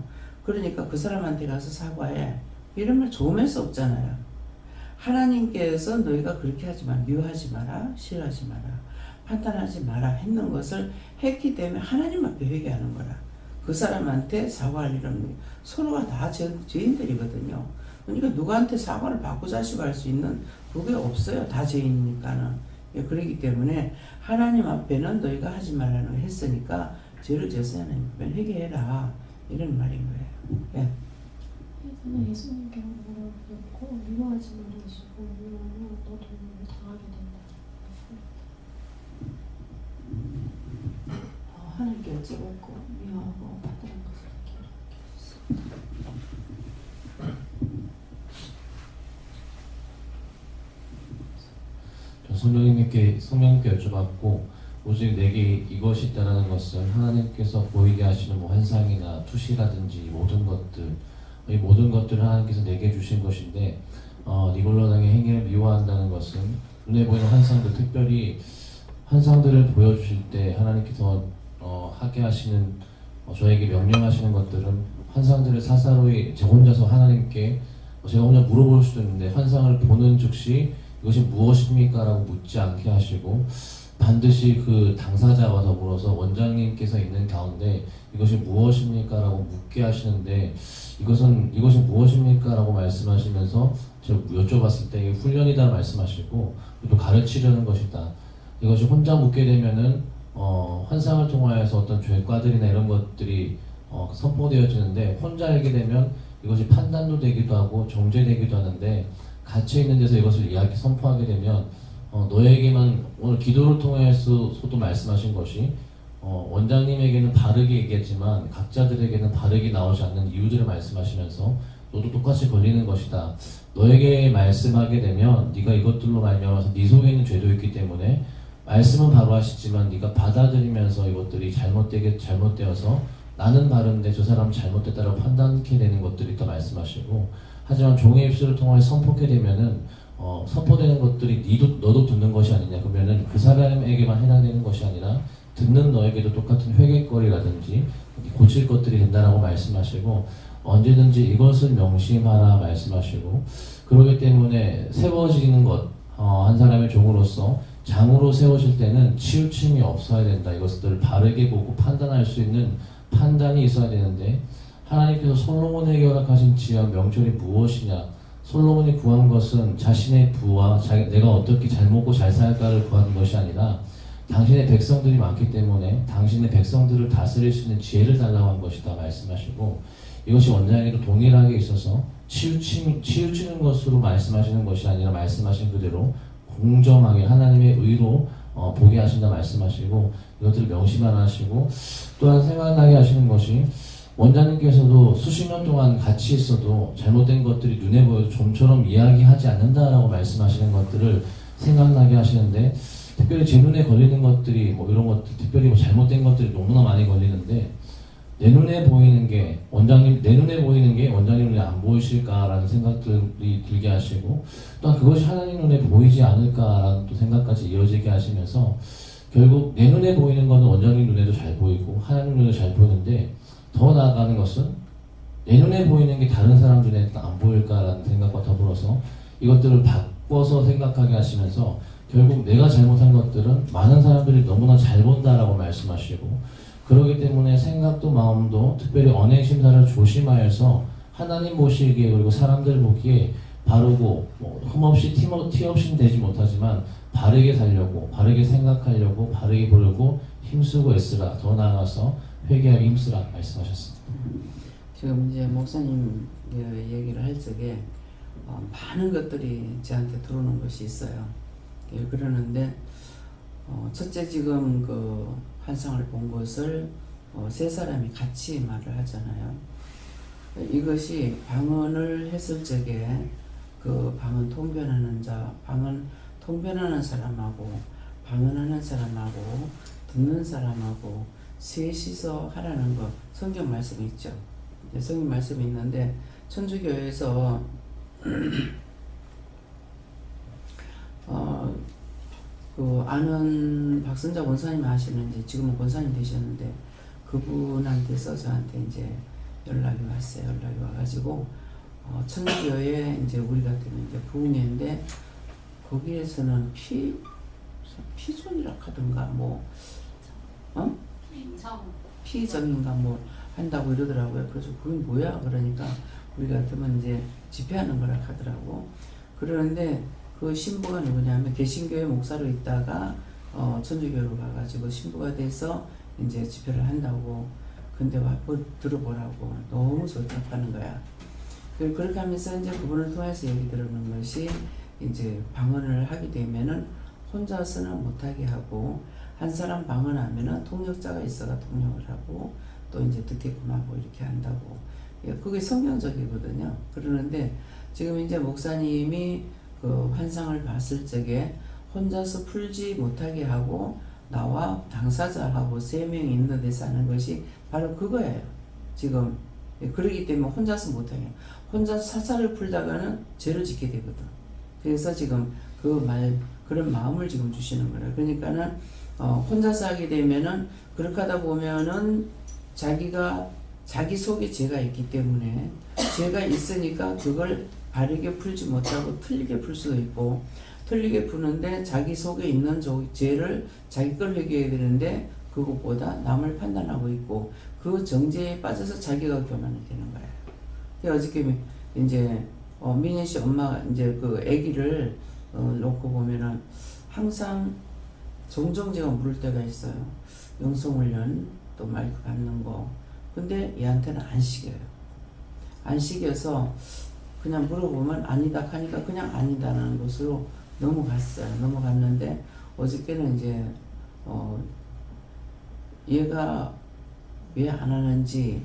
그러니까 그 사람한테 가서 사과해. 이런 말 좋으면 수 없잖아요. 하나님께서 너희가 그렇게 하지 마라, 미워하지 마라, 싫어하지 마라, 판단하지 마라 했는 것을 했기 때문에 하나님 앞에 회개하는 거라. 그 사람한테 사과할 일은 서로가 다 죄인들이거든요. 그러니까 누구한테 사과를 받고 자식할 수 있는 그게 없어요. 다 죄인이니까는. 그렇기 때문에 하나님 앞에는 너희가 하지 말라는 걸 했으니까 죄를 져서 하나님 앞에 회개해라. 이런 말인 거예요. 저는 예수님께 물어보고 미워하지 말으시고 미워하면 너도 당하게 된다. 하나님께 여쭤보고 미워하고 받는 것을 기록했습니다. 성령님께 여쭤봤고, 오직 내게 이것이 있다라는 것은 하나님께서 보이게 하시는 환상이나 투시라든지 모든 것들, 이 모든 것들을 하나님께서 내게 주신 것인데, 니골라당의 행위를 미워한다는 것은 눈에 보이는 환상들, 특별히 환상들을 보여주실 때 하나님께서 하게 하시는, 저에게 명령하시는 것들은 환상들을 사사로이 제 혼자서 하나님께 제가 혼자 물어볼 수도 있는데, 환상을 보는 즉시 이것이 무엇입니까? 라고 묻지 않게 하시고, 반드시 그 당사자와 더불어서 원장님께서 있는 가운데 이것이 무엇입니까? 라고 묻게 하시는데, 이것이 무엇입니까? 라고 말씀하시면서 제가 여쭤봤을 때 이게 훈련이다 말씀하시고, 또 가르치려는 것이다. 이것이 혼자 묻게 되면은 환상을 통하여서 어떤 죄과들이나 이런 것들이 선포되어지는데, 혼자 알게 되면 이것이 판단도 되기도 하고 정죄되기도 하는데, 갇혀 있는 데서 이것을 선포하게 되면 너에게만, 오늘 기도를 통해서도 말씀하신 것이 원장님에게는 바르게 얘기했지만 각자들에게는 바르게 나오지 않는 이유들을 말씀하시면서 너도 똑같이 걸리는 것이다. 너에게 말씀하게 되면 네가 이것들로 말미암아서 네 속에 있는 죄도 있기 때문에 말씀은 바로 하시지만 네가 받아들이면서 이것들이 잘못되어서 나는 바른데 저 사람은 잘못됐다라고 판단케 되는 것들이 있다 말씀하시고, 하지만 종의 입술을 통해 선포하게 되면은 선포되는 것들이 너도 듣는 것이 아니냐, 그러면은 그 사람에게만 해당되는 것이 아니라 듣는 너에게도 똑같은 회개거리라든지 고칠 것들이 된다라고 말씀하시고, 언제든지 이것을 명심하라 말씀하시고, 그러기 때문에 세워지는 것, 한 사람의 종으로서 장으로 세워질 때는 치우침이 없어야 된다. 이것들을 바르게 보고 판단할 수 있는 판단이 있어야 되는데, 하나님께서 솔로몬에게 허락하신 지혜와 명철이 무엇이냐, 솔로몬이 구한 것은 자신의 부와 내가 어떻게 잘 먹고 잘 살까를 구하는 것이 아니라 당신의 백성들이 많기 때문에 당신의 백성들을 다스릴 수 있는 지혜를 달라고 한 것이다 말씀하시고, 이것이 원장에도 동일하게 있어서 치우치는 것으로 말씀하시는 것이 아니라 말씀하신 그대로 공정하게 하나님의 의로 보게 하신다 말씀하시고, 이것들을 명심만 하시고, 또한 생각나게 하시는 것이, 원장님께서도 수십 년 동안 같이 있어도 잘못된 것들이 눈에 보여도 좀처럼 이야기하지 않는다라고 말씀하시는 것들을 생각나게 하시는데, 특별히 제 눈에 걸리는 것들이 이런 것들, 특별히 잘못된 것들이 너무나 많이 걸리는데, 내 눈에 보이는 게 원장님 눈에 안 보이실까라는 생각들이 들게 하시고, 또한 그것이 하나님 눈에 보이지 않을까라는 또 생각까지 이어지게 하시면서, 결국 내 눈에 보이는 것은 원장님 눈에도 잘 보이고 하나님 눈에도 잘 보이는데, 더 나아가는 것은 내 눈에 보이는 게 다른 사람 눈에 안 보일까라는 생각과 더불어서 이것들을 바꿔서 생각하게 하시면서, 결국 내가 잘못한 것들은 많은 사람들이 너무나 잘 본다라고 말씀하시고, 그렇기 때문에 생각도 마음도 특별히 언행 심사를 조심하여서 하나님 보시기에, 그리고 사람들 보기에 바르고 흠없이 티 없이 되지 못하지만 바르게 살려고, 바르게 생각하려고, 바르게 보려고 힘쓰고 애쓰라. 더 나아가서 회개하기 힘쓰라 말씀하셨습니다. 지금 이제 목사님 얘기를 할 적에 많은 것들이 저한테 들어오는 것이 있어요. 그러는데 첫째, 지금 그 환상을 본 것을 세 사람이 같이 말을 하잖아요. 이것이 방언을 했을 적에 그 방언 통변하는 통변하는 사람하고 방언하는 사람하고 듣는 사람하고 셋이서 하라는 거 성경 말씀이 있죠. 성경 말씀이 있는데, 천주교에서 그 아는 박선자 권사님 아시는지, 지금은 권사님 되셨는데, 그분한테서 저한테 이제 연락이 왔어요. 연락이 와가지고 천주교에 이제 우리 같은 이제 부흥회인데, 거기에서는 피존이라 하던가 피정인가 한다고 이러더라고요. 그래서 그게 뭐야? 그러니까 우리 같으면 이제 집회하는 거라 하더라고. 그러는데 그 신부가 누구냐면 개신교회 목사로 있다가 천주교로 가가지고 신부가 돼서 이제 집회를 한다고. 근데 와 들어보라고 너무 좋다는 거야. 그렇게 하면서 이제 그분을 통해서 얘기 들어보는 것이, 이제 방언을 하게 되면은 혼자서는 못하게 하고, 한 사람 방언하면은 통역자가 있어가 통역을 하고, 또 이제 듣게끔 하고 이렇게 한다고. 그게 성경적이거든요. 그러는데 지금 이제 목사님이 그 환상을 봤을 적에 혼자서 풀지 못하게 하고 나와 당사자하고 3명이 있는 데서 하는 것이 바로 그거예요. 지금 그러기 때문에 혼자서 못하게, 혼자서 사사를 풀다가는 죄를 짓게 되거든. 그래서 지금 그런 마음을 지금 주시는 거예요. 그러니까는 혼자서 하게 되면은, 그렇게 하다 보면은 자기 속에 죄가 있기 때문에, 죄가 있으니까 그걸 바르게 풀지 못하고 틀리게 풀 수도 있고, 틀리게 푸는데 자기 속에 있는 죄를 자기 걸 회개해야 되는데 그것보다 남을 판단하고 있고, 그 정죄에 빠져서 자기가 교만이 되는 거예요. 어저께 이제 민희 씨 엄마가 이제 그 아기를 놓고 보면은 항상 종종 제가 물을 때가 있어요. 영성훈련 또 마이크 받는 거. 근데 얘한테는 안 시켜요. 안 시켜서 그냥 물어보면 아니다 하니까 그냥 아니다라는 것으로 넘어갔어요. 넘어갔는데 어저께는 이제 얘가 왜 안 하는지,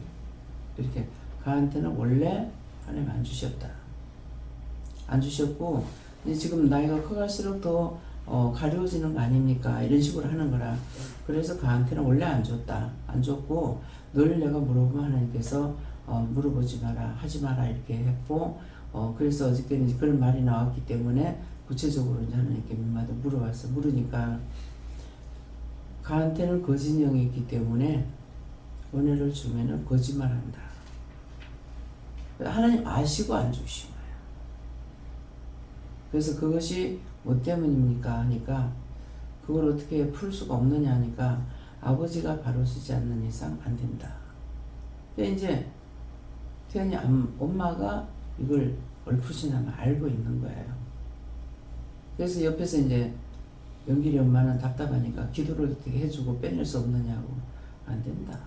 이렇게 가한테는 원래 하나님 안 주셨다. 안 주셨고, 이제 지금 나이가 커갈수록 더 가려워지는 거 아닙니까? 이런 식으로 하는 거라. 그래서 그한테는 원래 안 줬다. 안 줬고 늘 내가 물어보면 하나님께서 물어보지 마라, 하지 마라 이렇게 했고 그래서 어저께는 이제 그런 말이 나왔기 때문에 구체적으로 이제 하나님께 몇마디 물어봤어. 물으니까 그한테는 거짓 영이 있기 때문에 은혜를 주면은 거짓말한다. 하나님 아시고 안 주신 거예요. 그래서 그것이 뭐 때문입니까? 하니까 그걸 어떻게 풀 수가 없느냐 하니까 아버지가 바로 쓰지 않는 이상 안 된다. 근데 이제 태연이 엄마가 이걸 얼푸지나마 알고 있는 거예요. 그래서 옆에서 이제 연길이 엄마는 답답하니까 기도를 어떻게 해주고 빼낼 수 없느냐고. 안 된다.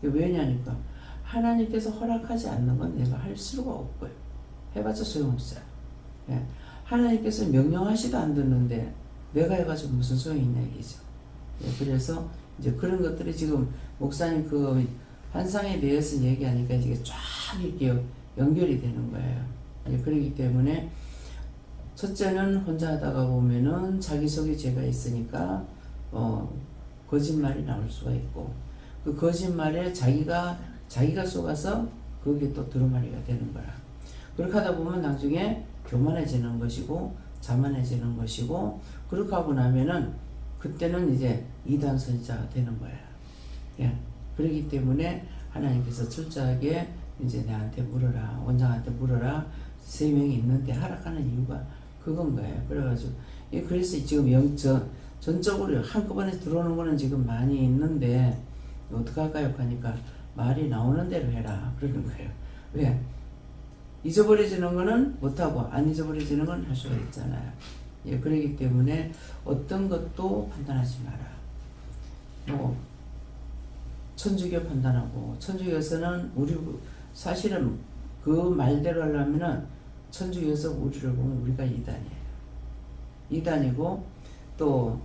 왜냐니까 하나님께서 허락하지 않는 건 내가 할 수가 없고요. 해봤자 소용없어요. 예. 하나님께서 명령하시도 안 듣는데 내가 해가지고 무슨 소용이 있냐 얘기죠. 예. 그래서 이제 그런 것들이 지금 목사님 그 환상에 대해서 얘기하니까 이게 쫙 이렇게 연결이 되는 거예요. 예. 그렇기 때문에 첫째는 혼자 하다가 보면은 자기 속에 죄가 있으니까 거짓말이 나올 수가 있고 그 거짓말에 자기가 속아서 그게 또 두루마리가 되는 거라. 그렇게 하다 보면 나중에 교만해지는 것이고 자만해지는 것이고 그렇게 하고 나면은 그때는 이제 이단 선지자가 되는 거야. 예. 그렇기 때문에 하나님께서 철저하게 이제 내한테 물어라, 원장한테 물어라. 3명이 있는데 하락하는 이유가 그건 거예요. 그래가지고 그래서 지금 전적으로 한꺼번에 들어오는 거는 지금 많이 있는데 어떡할까요? 하니까 말이 나오는 대로 해라 그러는 거예요. 왜? 잊어버려지는 거는 못하고 안 잊어버려지는 건 할 수가 있잖아요. 예, 그렇기 때문에 어떤 것도 판단하지 마라. 뭐 천주교 판단하고 천주교에서는 사실은 그 말대로 하려면은 천주교에서 우리를 보면 우리가 이단이에요. 이단이고 또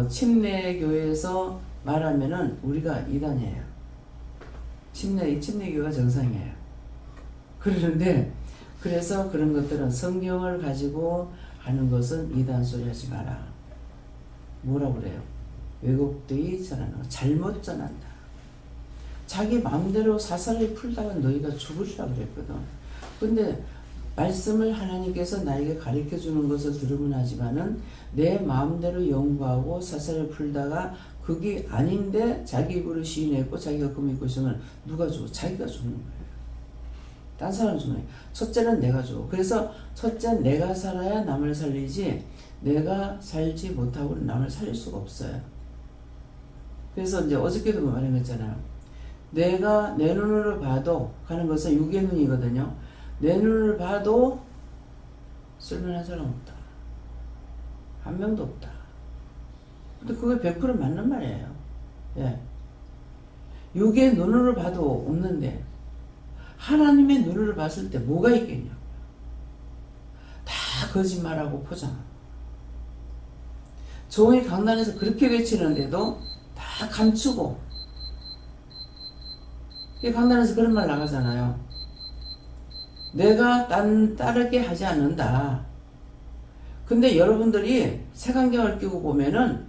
침례교에서 말하면은 우리가 이단이에요. 침례교가 정상이에요. 그러는데 그래서 그런 것들은 성경을 가지고 하는 것은 이단 소리 하지 마라. 뭐라고 그래요? 왜곡되이 전하는 거. 잘못 전한다. 자기 마음대로 사사를 풀다가 너희가 죽으리라 그랬거든. 근데 말씀을 하나님께서 나에게 가르쳐 주는 것을 들으면 하지만은 내 마음대로 연구하고 사사를 풀다가 그게 아닌데 자기 입으로 시인했고 자기가 그 믿고 있으면 누가 죽어? 자기가 죽는 거예요. 딴 사람 죽는 거예요. 첫째는 내가 죽어. 그래서 첫째 내가 살아야 남을 살리지 내가 살지 못하고는 남을 살릴 수가 없어요. 그래서 이제 어저께도 말했잖아요. 내가 내 눈으로 봐도 하는 것은 육의 눈이거든요. 내 눈을 봐도 쓸만한 사람 없다. 한 명도 없다. 근데 그게 100% 맞는 말이에요. 예. 육의 눈으로 봐도 없는데 하나님의 눈으로 봤을 때 뭐가 있겠냐. 다 거짓말하고 포장. 종이 강단에서 그렇게 외치는데도 다 감추고 강단에서 그런 말 나가잖아요. 내가 따르게 하지 않는다. 근데 여러분들이 색안경을 끼고 보면은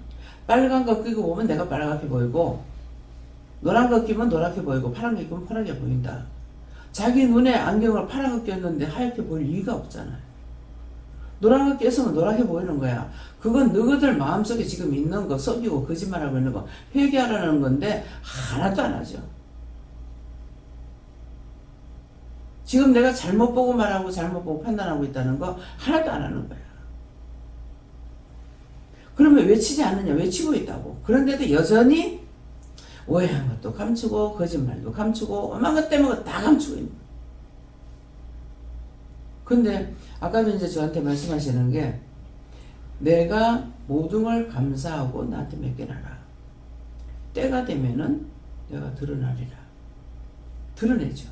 빨간 거 끼고 보면 내가 빨갛게 보이고 노란 거 끼면 노랗게 보이고 파란 거 끼면 파랗게 보인다. 자기 눈에 안경을 파란 거 꼈는데 하얗게 보일 이유가 없잖아요. 노란 거 꼈으면 노랗게 보이는 거야. 그건 너희들 마음속에 지금 있는 거 속이고 거짓말하고 있는 거 회개하라는 건데 하나도 안 하죠. 지금 내가 잘못 보고 말하고 잘못 보고 판단하고 있다는 거 하나도 안 하는 거야. 그러면 외치지 않느냐? 외치고 있다고. 그런데도 여전히 오해한 것도 감추고 거짓말도 감추고 엄한 것 때문에 다 감추고 있는 거야. 근데 아까도 이제 저한테 말씀하시는 게 내가 모든 걸 감사하고 나한테 맡겨놔라. 때가 되면은 내가 드러나리라. 드러내죠.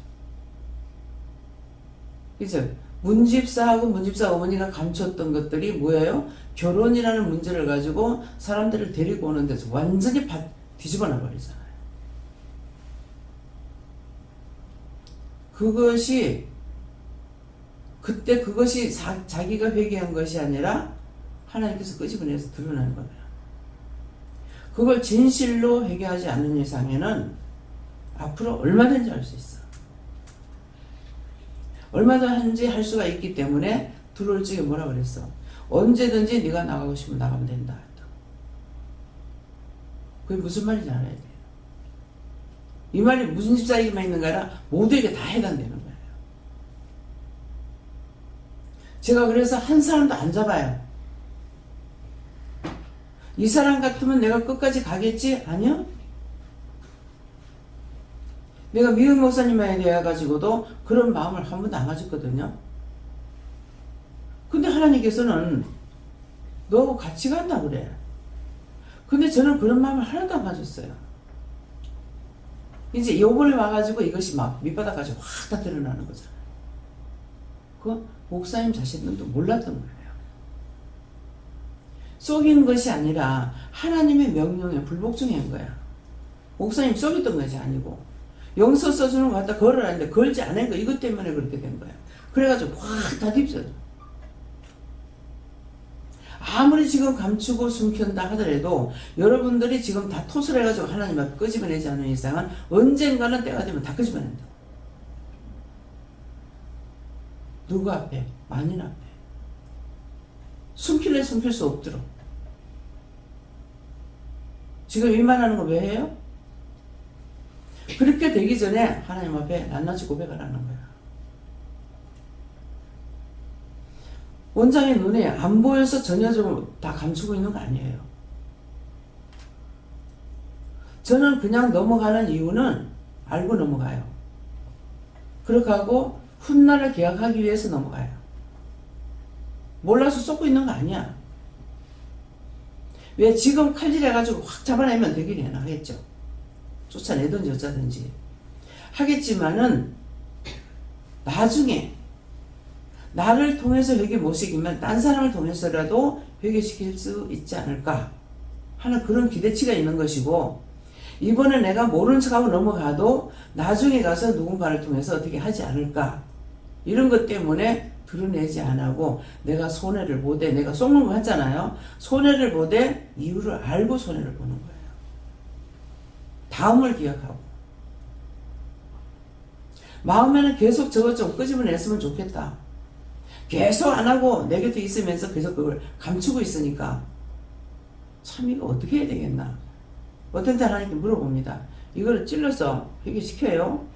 그죠? 문집사하고 문집사 어머니가 감췄던 것들이 뭐예요? 결혼이라는 문제를 가지고 사람들을 데리고 오는 데서 완전히 뒤집어 놔버리잖아요. 그것이 그때 그것이 자기가 회개한 것이 아니라 하나님께서 끄집어내서 드러나는 거예요. 그걸 진실로 회개하지 않는 이상에는 앞으로 얼마든지 할 수 있어. 얼마든지 할 수가 있기 때문에 들어올 적에 뭐라 그랬어? 언제든지 네가 나가고 싶으면 나가면 된다. 그게 무슨 말인지 알아야 돼요. 이 말이 무슨 집사에게만 있는 게 아니라 모두에게 다 해당되는 거예요. 제가 그래서 한 사람도 안 잡아요. 이 사람 같으면 내가 끝까지 가겠지? 아니요. 내가 미국 목사님에 대해 가지고도 그런 마음을 한 번도 안 가졌거든요. 근데 하나님께서는 너하고 같이 간다 그래. 근데 저는 그런 마음을 하나도 안 가졌어요. 이제 요번에 와가지고 이것이 막 밑바닥까지 확 다 드러나는 거잖아요. 그 목사님 자신들도 몰랐던 거예요. 속인 것이 아니라 하나님의 명령에 불복종한 거야. 목사님 속였던 것이 아니고 영서 써주는 거 갖다 걸으라는데 걸지 않은 거 이것 때문에 그렇게 된 거야. 그래가지고 확 다 휩쓸어. 아무리 지금 감추고 숨긴다 하더라도 여러분들이 지금 다 토설 해가지고 하나님 앞에 끄집어내지 않는 이상은 언젠가는 때가 되면 다 끄집어낸다. 누구 앞에? 만인 앞에. 숨길래 숨길 수 없도록. 지금 이 말하는 거 왜 해요? 그렇게 되기 전에 하나님 앞에 낱낱이 고백을 하는 거야. 원장의 눈에 안 보여서 전혀적으로 다 감추고 있는 거 아니에요. 저는 그냥 넘어가는 이유는 알고 넘어가요. 그렇게 하고 훗날을 계약하기 위해서 넘어가요. 몰라서 쏟고 있는 거 아니야. 왜 지금 칼질해가지고 확 잡아내면 되긴 하겠죠. 쫓아내든지 어쩌든지 하겠지만은 나중에 나를 통해서 회개 못 시키면 딴 사람을 통해서라도 회개시킬 수 있지 않을까 하는 그런 기대치가 있는 것이고, 이번에 내가 모른 척하고 넘어가도 나중에 가서 누군가를 통해서 어떻게 하지 않을까 이런 것 때문에 드러내지 않고 내가 손해를 보되, 내가 속는 거 하잖아요. 손해를 보되 이유를 알고 손해를 보는 거예요. 다음을 기억하고 마음에는 계속 저것 좀 끄집어냈으면 좋겠다. 계속 안 하고 내 곁에 있으면서 계속 그걸 감추고 있으니까 참 이거 어떻게 해야 되겠나. 어떤 때 하나님께 물어봅니다. 이거를 찔러서 회개시켜요?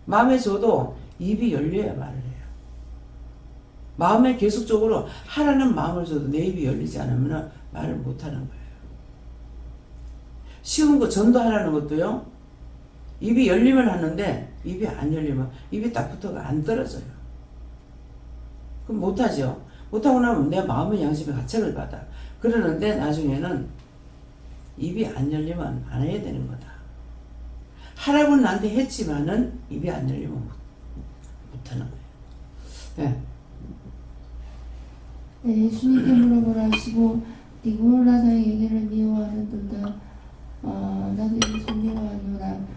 마음에 줘도 입이 열려야 말을 해요. 마음에 계속적으로 하라는 마음을 줘도 내 입이 열리지 않으면 말을 못하는 거예요. 쉬운 거 전도하라는 것도요. 입이 열리면 하는데 입이 안 열리면 입이 딱 붙어가 안 떨어져요. 그럼 못하죠. 못하고 나면 내 마음의 양심에 가책을 받아. 그러는데 나중에는 입이 안 열리면 안 해야 되는 거다. 하라고는 나한테 했지만은 입이 안 열리면 못하는 거예요. 네, 예수님께 물어보라 하시고 니고라다의 얘기를 미워하는도다. 나도 이것을 미워하노라.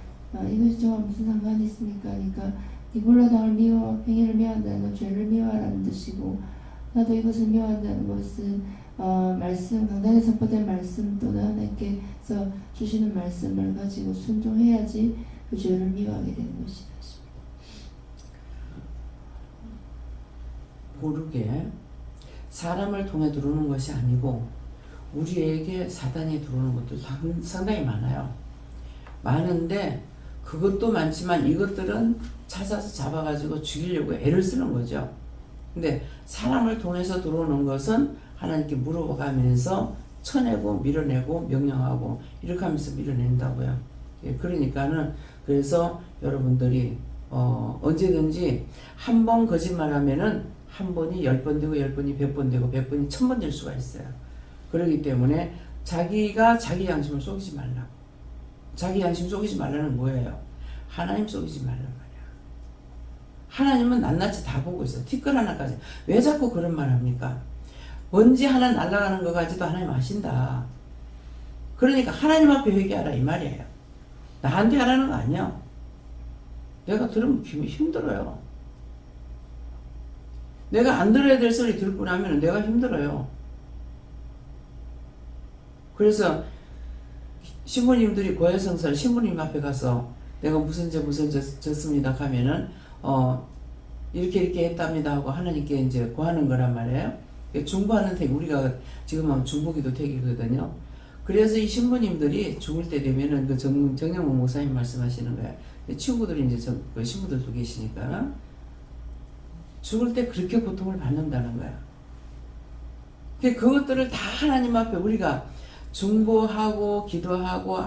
이것이 저와 무슨 상관이 있습니까? 그러니까 니고라당을 행위를 미워한다는 건 죄를 미워하라는 뜻이고, 나도 이것을 미워한다는 것은 말씀, 강단에 선포된 말씀 또는 하나님께서 주시는 말씀을 가지고 순종해야지 그 죄를 미워하게 되는 것이다. 모르게 사람을 통해 들어오는 것이 아니고 우리에게 사단이 들어오는 것도 상당히 많아요. 많은데 그것도 많지만 이것들은 찾아서 잡아가지고 죽이려고 애를 쓰는 거죠. 근데 사람을 통해서 들어오는 것은 하나님께 물어가면서 쳐내고 밀어내고 명령하고 이렇게 하면서 밀어낸다고요. 그러니까는 그래서 여러분들이 언제든지 한 번 거짓말하면은 한 번이 10번 되고 10번이 100번 되고 100번이 1000번 될 수가 있어요. 그렇기 때문에 자기가 자기 양심을 속이지 말라고. 자기 양심 속이지 말라는 뭐예요? 하나님 속이지 말란 말이야. 하나님은 낱낱이 다 보고 있어. 티끌 하나까지. 왜 자꾸 그런 말 합니까? 먼지 하나 날아가는 거 가지도 하나님 아신다. 그러니까 하나님 앞에 회개하라 이 말이에요. 나한테 하라는 거 아니야. 내가 들으면 힘들어요. 내가 안 들어야 될 소리 듣고 나면 내가 힘들어요. 그래서 신부님들이 고해성사를 신부님 앞에 가서 내가 무슨 죄 졌습니다 하면은 이렇게 했답니다 하고 하나님께 이제 고하는 거란 말이에요. 중보하는 택, 우리가 지금 하면 중보기도 택이거든요. 그래서 이 신부님들이 죽을 때 되면은 그 정영훈 목사님 말씀하시는 거예요. 친구들이 이제 그 신부들도 계시니까 죽을 때 그렇게 고통을 받는다는 거야. 그것들을 다 하나님 앞에 우리가 중보하고 기도하고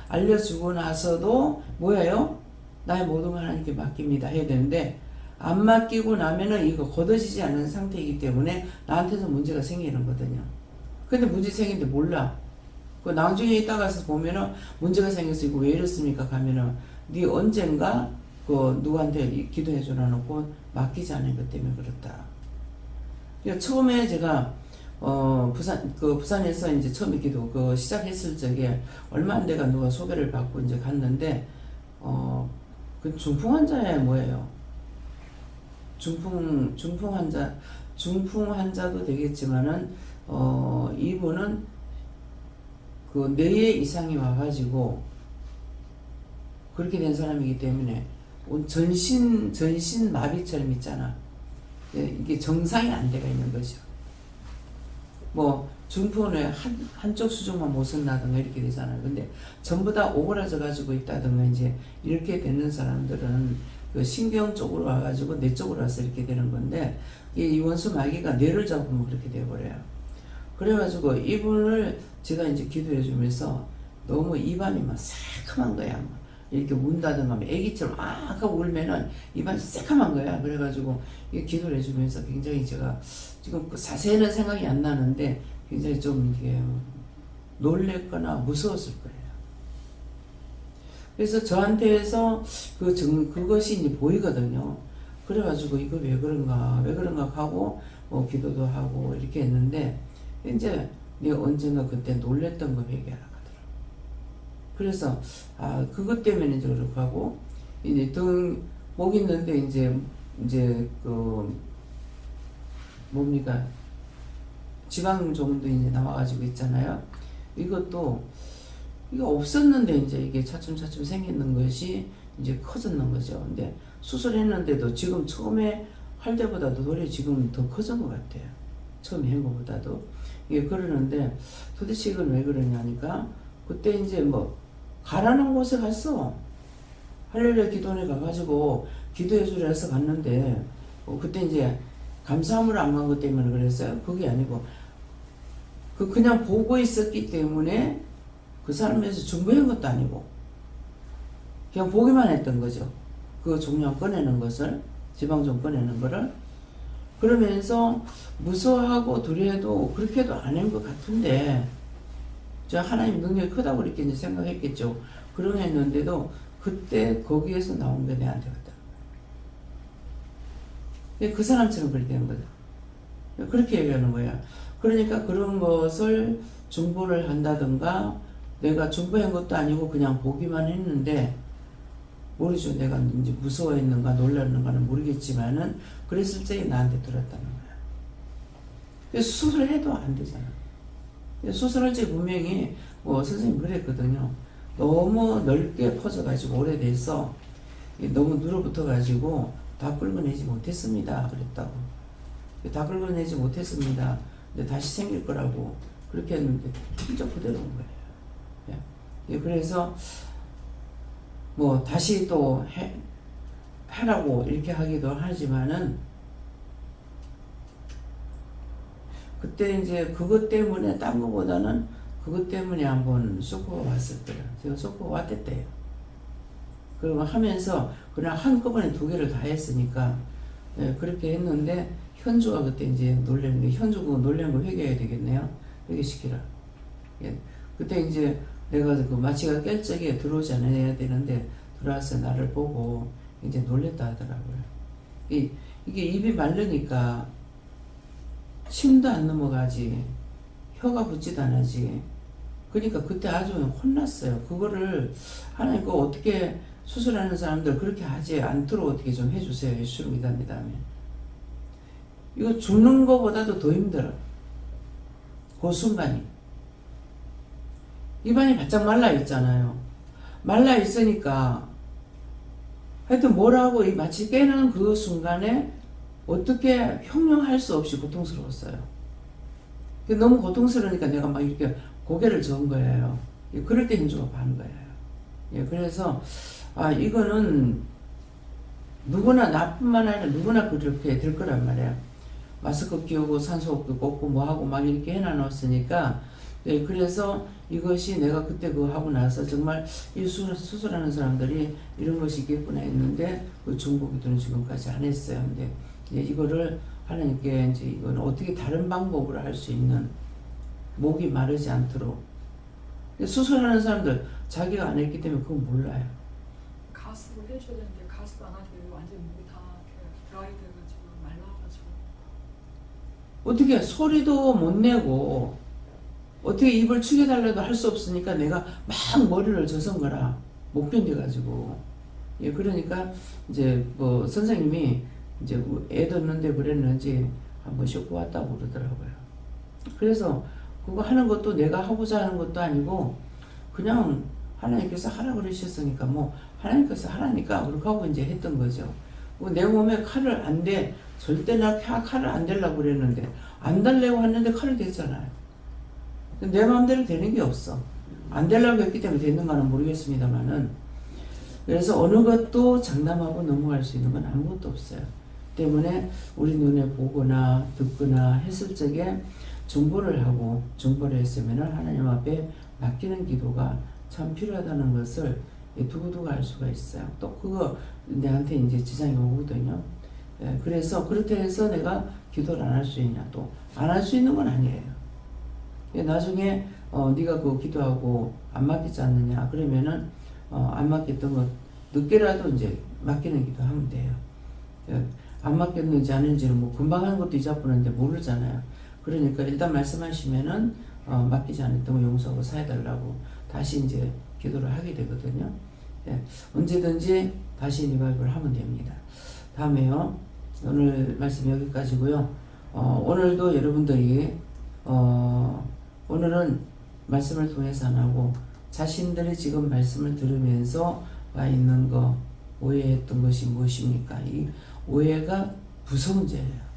알려주고 나서도 뭐예요? 나의 모든 걸 하나님께 맡깁니다 해야 되는데 안 맡기고 나면은 이거 걷어지지 않는 상태이기 때문에 나한테서 문제가 생기는 거거든요. 근데 문제 생기는데 몰라. 그 나중에 있다가서 보면은 문제가 생겨서 이거 왜 이렇습니까? 가면은 네 언젠가 그 누구한테 기도해 줘 놔놓고 맡기지 않은 것 때문에 그렇다. 그러니까 처음에 제가 부산에서 이제 처음에 기도 시작했을 적에 얼마 안 돼가 누가 소개를 받고 이제 갔는데 그 중풍 환자야 뭐예요? 중풍 환자도 되겠지만은 이분은 그 뇌에 이상이 와가지고 그렇게 된 사람이기 때문에 전신 마비처럼 있잖아. 이게 정상이 안 돼가 있는 거죠. 뭐 중풍은 한쪽 수족만 못 쓴다든가 이렇게 되잖아요. 근데 전부 다 오그라져 가지고 있다든가 이제 이렇게 되는 사람들은 그 신경 쪽으로 와가지고 뇌 쪽으로 와서 이렇게 되는 건데 이 원수 마귀가 뇌를 잡으면 그렇게 돼버려요. 그래가지고 이분을 제가 이제 기도해 주면서 너무 입안이 막 새카만 거야. 이렇게 운다든가 애기처럼 하고 울면은 입안이 새카만 거야. 그래가지고 이 기도를 해주면서 굉장히 제가 지금 자세히는 생각이 안 나는데 굉장히 좀 이게 놀랬거나 무서웠을 거예요. 그래서 저한테서 그것이 이제 보이거든요. 그래가지고 이거 왜 그런가 하고 기도도 하고 이렇게 했는데 이제 내가 언젠가 그때 놀랬던 거 회개하라 하더라고. 그래서 그것 때문에 이제 그렇게 하고 이제 목 있는데 이제 그 뭡니까 지방종도 이제 나와가지고 있잖아요. 이거 없었는데 이제 이게 차츰 생기는 것이 이제 커졌는 거죠. 근데 수술했는데도 지금 처음에 할 때보다도 도리어 지금 더 커진 것 같아요. 처음에 한 것보다도. 이게 그러는데 도대체 이건 왜 그러냐니까 그때 이제 가라는 곳에 갔어. 할렐루야 기도원에 가가지고 기도해 주라 해서 갔는데 그때 이제 감사함으로 안 간 것 때문에 그랬어요. 그게 아니고 그냥 보고 있었기 때문에 그 사람에서 중보한 것도 아니고 그냥 보기만 했던 거죠. 그 종량 꺼내는 것을 지방종 꺼내는 거를 그러면서 무서워하고 두려워도 그렇게도 안 한 것 같은데 저 하나님 능력이 크다고 이렇게 이제 생각했겠죠. 그러했는데도 그때 거기에서 나온 게 내한테 왔다. 그 사람처럼 그렇게 된 거죠. 그렇게 얘기하는 거야. 그러니까 그런 것을 중보를 한다든가 내가 중보한 것도 아니고 그냥 보기만 했는데 모르죠. 내가 이제 무서워했는가 놀랐는가는 모르겠지만은 그랬을 적에 나한테 들었다는 거야. 그래서 수술을 해도 안 되잖아. 수술할 때 분명히 선생님 그랬거든요. 너무 넓게 퍼져가지고 오래돼서 너무 눌어붙어가지고 다 긁어내지 못했습니다. 그랬다고. 다 긁어내지 못했습니다. 근데 다시 생길 거라고 그렇게 했는데 진짜 그대로 온 거예요. 예. 그래서 다시 또 하라고 이렇게 하기도 하지만은 그때 이제 그것 때문에 딴 거보다는 그것 때문에 한번 쏘코가 왔을 거예요. 제가 쏘코가 왔댔대요. 그리고 하면서 그냥 한꺼번에 2개를 다 했으니까 그렇게 했는데 현주가 그때 이제 놀랬는데 현주 그거 놀란 거 회개해야 되겠네요. 회개시키라. 그때 이제 내가 그 마취가 깰 적에 들어오지 않아야 되는데 들어와서 나를 보고 이제 놀랬다 하더라고요. 이게 입이 마르니까 침도 안 넘어가지 혀가 붙지도 않아지. 그러니까 그때 아주 혼났어요. 그거를 하나님 거 어떻게 수술하는 사람들 그렇게 하지 않도록 어떻게 좀 해주세요. 예수를 믿습니다. 이거 죽는 것보다도 더 힘들어. 그 순간이. 입안이 바짝 말라 있잖아요. 말라 있으니까 하여튼 뭐라고 마치 깨는 그 순간에 어떻게 형용할 수 없이 고통스러웠어요. 너무 고통스러우니까 내가 막 이렇게 고개를 저은 거예요. 그럴 때 현주가 하는 거예요. 그래서 이거는 누구나 나뿐만 아니라 누구나 그렇게 될 거란 말이에요. 마스크 끼우고 산소호흡기 꽂고 뭐하고 막 이렇게 해놔놓았으니까 그래서 이것이 내가 그때 그거 하고 나서 정말 이 수술하는 사람들이 이런 것이 있겠구나 했는데 그 중국이들은 지금까지 안 했어요. 근데 이거를 하나님께 이제 이건 어떻게 다른 방법으로 할 수 있는 목이 마르지 않도록 수술하는 사람들 자기가 안 했기 때문에 그건 몰라요. 가습을 해줘야 되는데 가습 안 하고 완전 목이 다 드라이 돼가지고 말라가지고 어떻게 소리도 못 내고 어떻게 입을 축여달라도 할 수 없으니까 내가 막 머리를 저선 거라 못 견뎌가지고 그러니까 이제 뭐 선생님이 이제 애 뒀는데 그랬는지 한번 쉬고 왔다고 그러더라고요. 그래서 그거 하는 것도 내가 하고자 하는 것도 아니고 그냥 하나님께서 하라 그러셨으니까 뭐 하나님께서 하라니까 그렇게 하고 이제 했던 거죠. 내 몸에 칼을 안 대, 절대 나 칼을 안 대려고 그랬는데 안 달래고 했는데 칼을 댔잖아요. 내 마음대로 되는 게 없어. 안 되려고 했기 때문에 됐는가는 모르겠습니다만은 그래서 어느 것도 장담하고 넘어갈 수 있는 건 아무것도 없어요. 때문에 우리 눈에 보거나 듣거나 했을 적에 정보를 하고 정보를 했으면 하나님 앞에 맡기는 기도가 참 필요하다는 것을 두고두고 알 수가 있어요. 또 그거 내한테 이제 지장이 오거든요. 그래서 그렇다 해서 내가 기도를 안 할 수 있냐, 또 안 할 수 있는 건 아니에요. 나중에 네가 그거 기도하고 안 맡기지 않느냐 그러면은 안 맡겼던 거 늦게라도 이제 맡기는 기도하면 돼요. 안 맡겼는지 아닌지는 뭐 금방 하는 것도 잊어버리는데 모르잖아요. 그러니까 일단 말씀하시면은 맡기지 않았던 거 용서하고 사해달라고 다시 이제 기도를 하게 되거든요. 언제든지 다시 리바이벌 하면 됩니다. 다음에요. 오늘 말씀 여기까지고요. 오늘도 여러분들이 오늘은 말씀을 통해서 안 하고 자신들이 지금 말씀을 들으면서 와 있는 거 오해했던 것이 무엇입니까? 이 오해가 부성죄예요.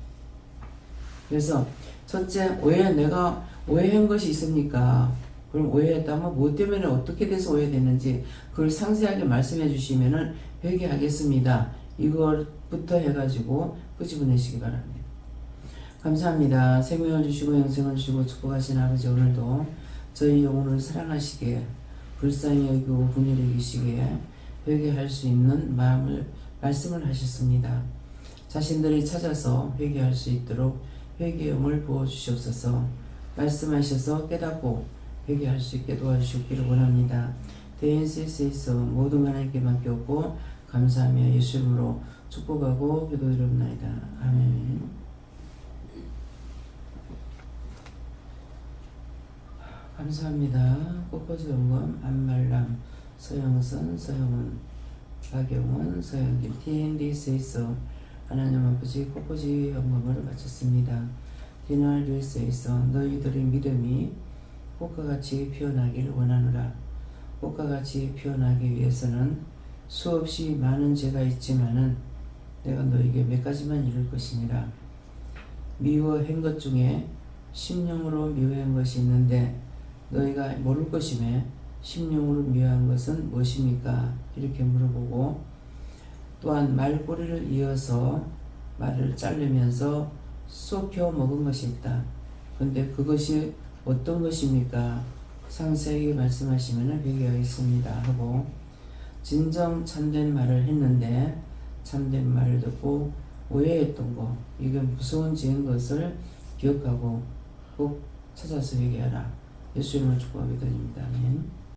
그래서 첫째, 내가 오해한 것이 있습니까? 그럼 오해했다면 무엇 때문에 어떻게 돼서 오해됐는지 그걸 상세하게 말씀해 주시면은 회개하겠습니다. 이것부터 해가지고 끄집어내시기 바랍니다. 감사합니다. 생명을 주시고 영생을 주시고 축복하신 아버지, 오늘도 저희 영혼을 사랑하시기에 불쌍히 여기고 분일히 여기시기에 회개할 수 있는 마음을 말씀을 하셨습니다. 자신들이 찾아서 회개할 수 있도록 회개의 영을 부어주시옵소서. 말씀하셔서 깨닫고 회개할 수 있게 도와주시기를 원합니다. 대인세스에 있어 모든 하나님께 맡겼고 감사하며 예수 이름으로 축복하고 기도드립니다. 아멘. 감사합니다. 꽃꽂이 영감, 안말람, 서영선, 서영은, 박영원, 서영길, TNDS에 있어 하나님 아버지 꽃꽂이 영감을 마쳤습니다. 디나리스에 있어 너희들의 믿음이 꽃과 같이 피어나기를 원하노라. 꽃과 같이 피어나기 위해서는 수없이 많은 죄가 있지만은 내가 너에게 몇 가지만 이룰 것이니라. 미워한 것 중에 심령으로 미워한 것이 있는데 너희가 모를 것이며 심령으로 미워한 것은 무엇입니까? 이렇게 물어보고 또한 말꼬리를 이어서 말을 자르면서 쏟겨 먹은 것이 있다. 근데 그것이 어떤 것입니까? 상세하게 말씀하시면 회개하겠습니다 하고 진정 참된 말을 했는데 참된 말을 듣고 오해했던 거, 이게 무서운 죄인 것을 기억하고 꼭 찾아서 회개하라. 예수 이름으로 축복하게 드립니다. 아멘.